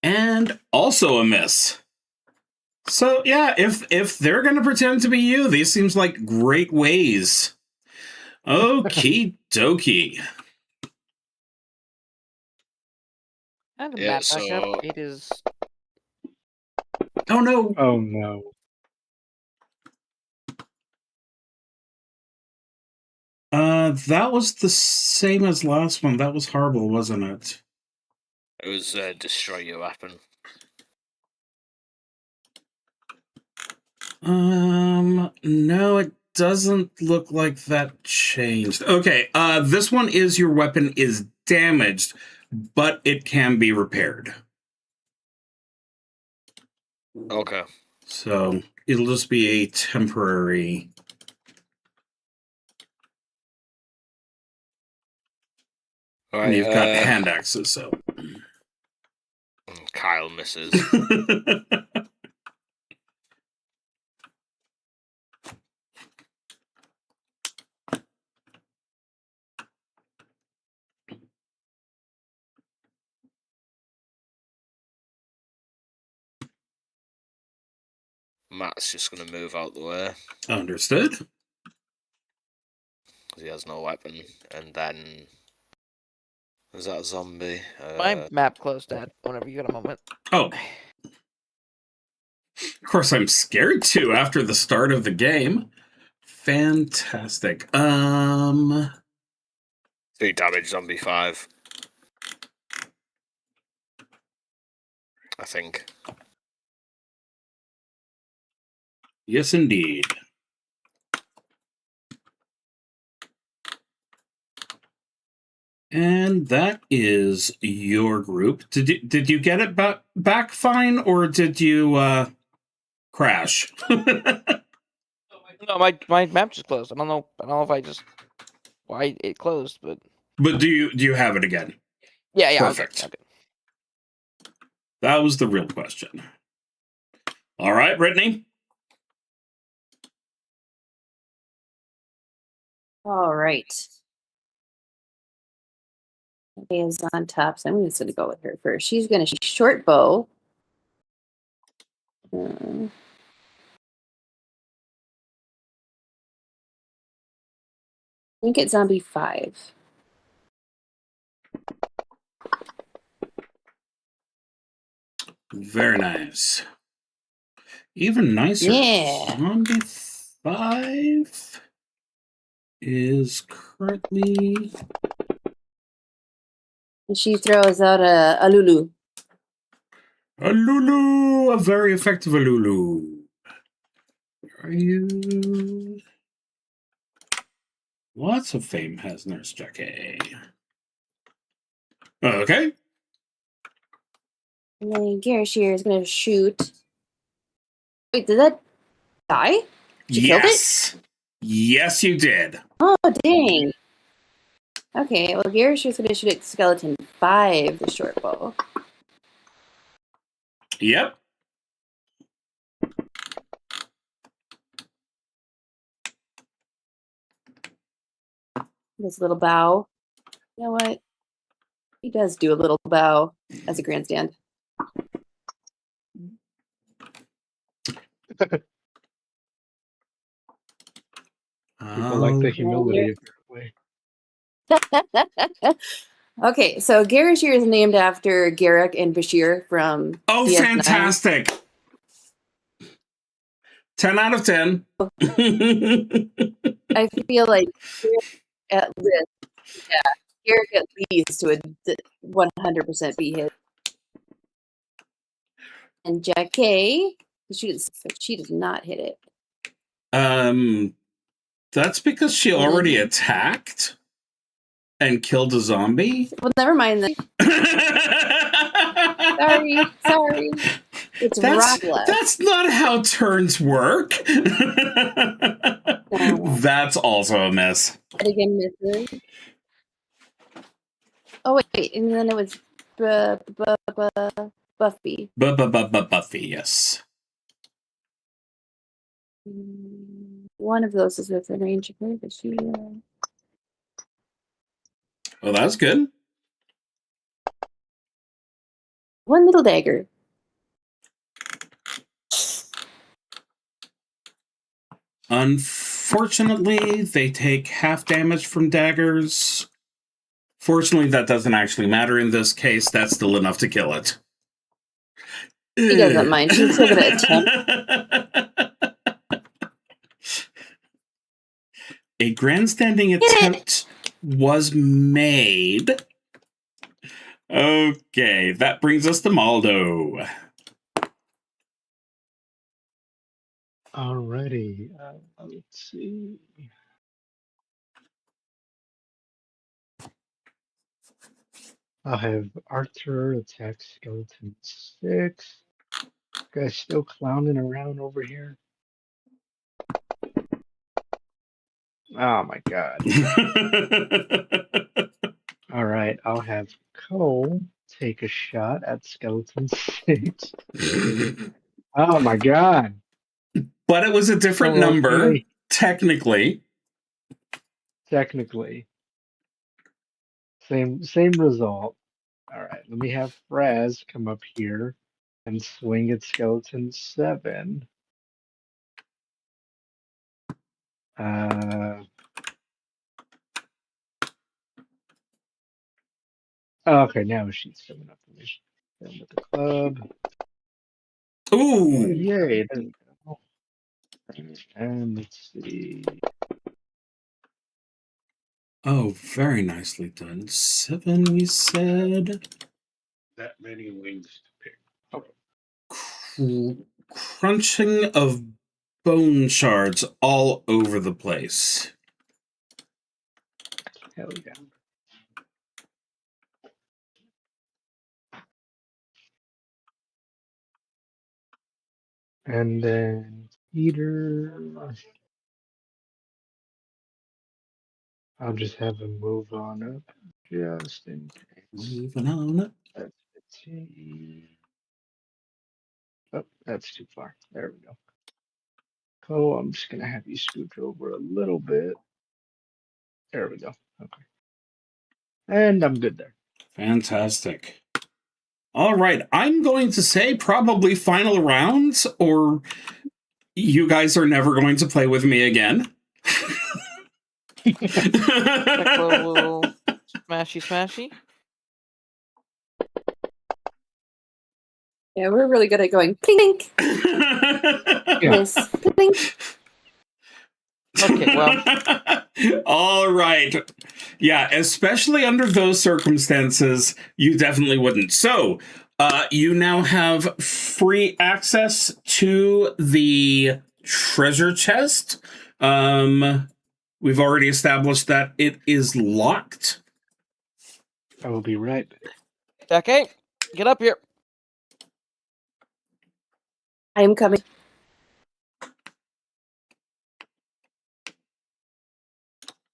And also a miss. So yeah, if they're gonna pretend to be you, these seems like great ways. Okie dokie. And the Yeah, map back so- up. It is. Oh no. Oh no. That was the same as last one. That was horrible, wasn't it? It was destroy your weapon. No, it doesn't look like that changed. Okay, this one is your weapon is damaged, but it can be repaired. Okay. So it'll just be a temporary. All And right. you've got hand axes, so. Kyle misses. Matt's just going to move out the way. Understood. Because he has no weapon. And then... Is that a zombie? My map closed that whenever you got a moment. Oh. Of course, I'm scared too after the start of the game. Fantastic. 3 damage, zombie 5. I think. Yes, indeed. And that is your group. Did you get it back fine, or did you crash? No, my map just closed. I don't know if I just why it closed, but But do you have it again? yeah, Perfect. Okay. That was the real question. All right, Brittany. All right. Is on top, so I'm just going to go with her first. She's going to shoot short bow. I think it's zombie 5. Very nice. Even nicer. Yeah. Zombie 5 is currently... And she throws out a Lulu. A Lulu! A very effective Lulu. Where are you? Lots of fame has Nurse Jackie. Okay. And then Garashir is going to shoot. Wait, did that die? She killed it? Yes, you did. Oh, dang. Okay, well, Garashir's going to shoot at skeleton 5, the short bow. Yep. This little bow. You know what? He does do a little bow as a grandstand. People like the humility, apparently. Okay, so Garashir is named after Garrick and Bashir from Oh, DS9. fantastic. 10 out of 10. I feel like at least, Garrick at least would 100% be his. And Jackie, she does not hit it. That's because she already attacked and killed a zombie. Well, never mind then. Sorry. It's Rockla. That's not how turns work. That's also a miss. Again, misses. Oh wait, and then it was Buffy. Buffy, yes. One of those is within range of her, but she. Well, that's good. One little dagger. Unfortunately, they take half damage from daggers. Fortunately, that doesn't actually matter in this case. That's still enough to kill it. She doesn't mind. She's still gonna attempt. A grandstanding attempt was made. Okay, that brings us to Maldo. Alrighty, let's see. I'll have Arthur attack skeleton 6. Guy's still clowning around over here. Oh my god. Alright, I'll have Cole take a shot at skeleton 6. Oh my god. But it was a different number, okay. technically. Technically. Same result. Alright, let me have Fraz come up here and swing at skeleton 7. Okay, now she's coming up with me. With the club. Ooh! Yay, there we go. And let's see. Oh, very nicely done. 7, we said. That many wings to pick. Crunching of bone shards all over the place. Hell yeah. And then Peter, I'll just have him move on up just in case. Moving on up. That's 15. Oh, that's too far. There we go. Cole, I'm just gonna have you scooch over a little bit. There we go. Okay. And I'm good there. Fantastic. All right, I'm going to say probably final rounds, or you guys are never going to play with me again. Tekla will smashy smashy. Yeah, we're really good at going plink, Yeah. miss, plink. Okay, well. All right. Yeah, especially under those circumstances, you definitely wouldn't. So, you now have free access to the treasure chest. We've already established that it is locked. I will be right back. Jackie, get up here. I am coming.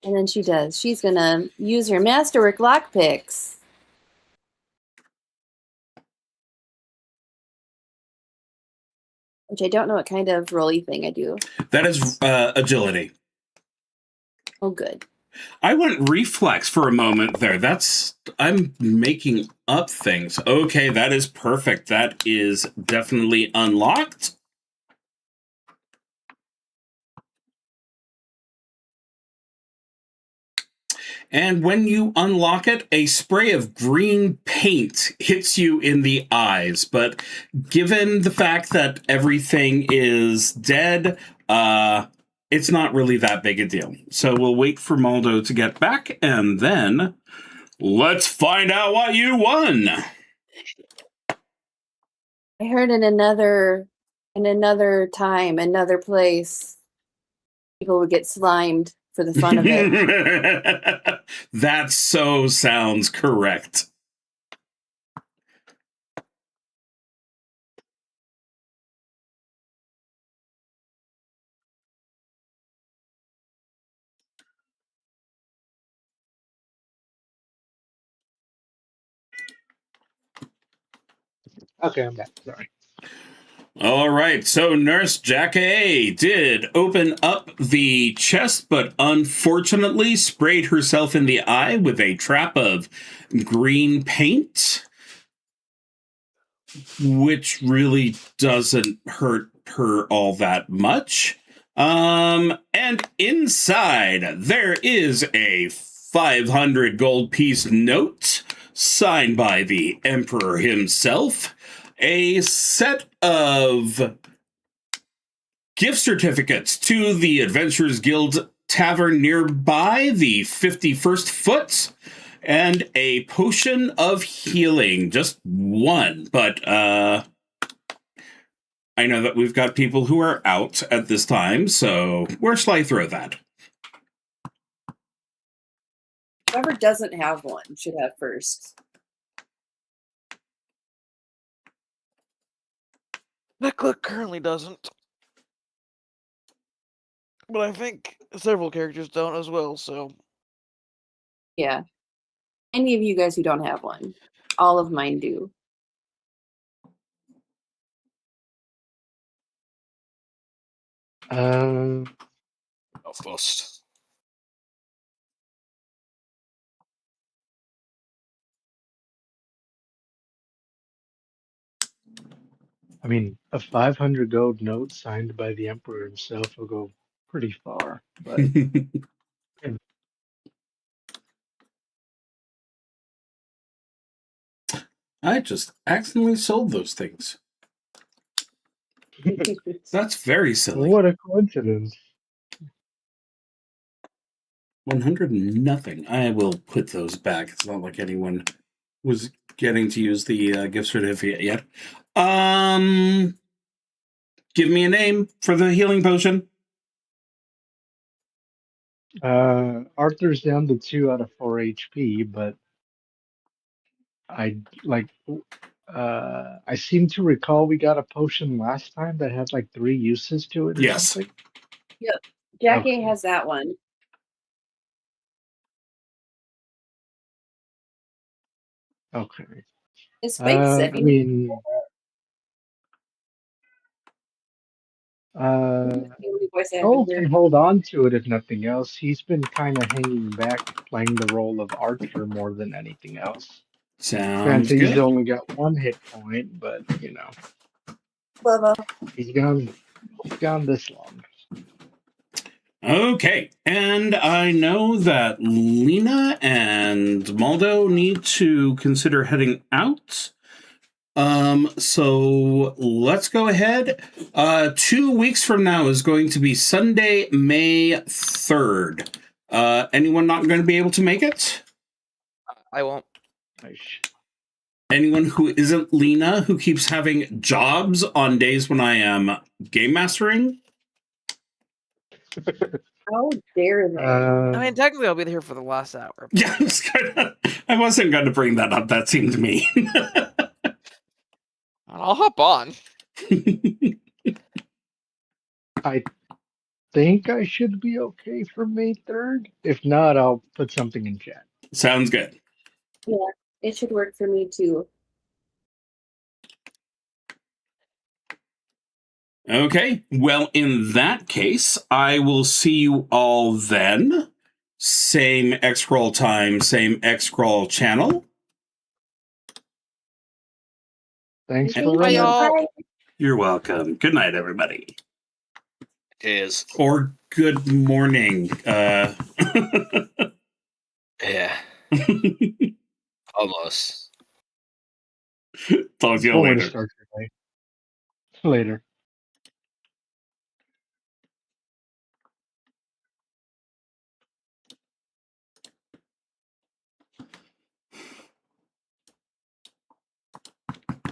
And then she does. She's gonna use her masterwork lockpicks. Which I don't know what kind of rolly thing I do. That is agility. Oh, good. I went reflex for a moment there. I'm making up things. Okay, that is perfect. That is definitely unlocked. And when you unlock it, a spray of green paint hits you in the eyes. But given the fact that everything is dead, it's not really that big a deal. So we'll wait for Maldo to get back, and then let's find out what you won. I heard in another time, another place, people would get slimed for the fun of it. That so sounds correct. Okay, I'm back. Sorry. All right, so Nurse Jackie did open up the chest, but unfortunately sprayed herself in the eye with a trap of green paint, which really doesn't hurt her all that much. And inside, there is a 500 gold piece note signed by the Emperor himself, a set of gift certificates to the Adventurers Guild Tavern nearby, the 51st Foot, and a potion of healing. Just one, but I know that we've got people who are out at this time, so where shall I throw that? Whoever doesn't have one should have first. Tekla currently doesn't. But I think several characters don't as well, so. Yeah. Any of you guys who don't have one. All of mine do. Not fussed. I mean, a 500 gold note signed by the Emperor himself will go pretty far. But I just accidentally sold those things. That's very silly. what a coincidence. 100 nothing. I will put those back. It's not like anyone was getting to use the gift certificate yet. Give me a name for the healing potion. Arthur's down to 2 out of 4 HP, but I seem to recall we got a potion last time that had like 3 uses to it or Yes. something. Yep. Jackie Okay. has that one. Okay. Is Spike I sick? mean, The only voice I Cole haven't can heard. hold on to it if nothing else. He's been kind of hanging back, playing the role of Archer more than anything else. Sounds Granted, he's good. only got 1 hit point, but you know, Bubba. he's gone this long. Okay, and I know that Lena and Maldo need to consider heading out. So let's go ahead. 2 weeks from now is going to be Sunday, May 3rd. Anyone not going to be able to make it? I won't. Anyone who isn't Lena, who keeps having jobs on days when I am game mastering? How dare they? I mean, technically, I'll be here for the last hour. Yeah, I wasn't going to bring that up. That seemed mean. I'll hop on. I think I should be okay for May 3rd. If not, I'll put something in chat. Sounds good. Yeah, it should work for me too. Okay, well, in that case, I will see you all then. Same XCrawl time, same XCrawl channel. Thanks Thank for you. Bye, running. y'all. Bye. You're welcome. Good night, everybody. Cheers. Or good morning. Yeah. Almost. Talk to you Don't want later. to start your day. Later.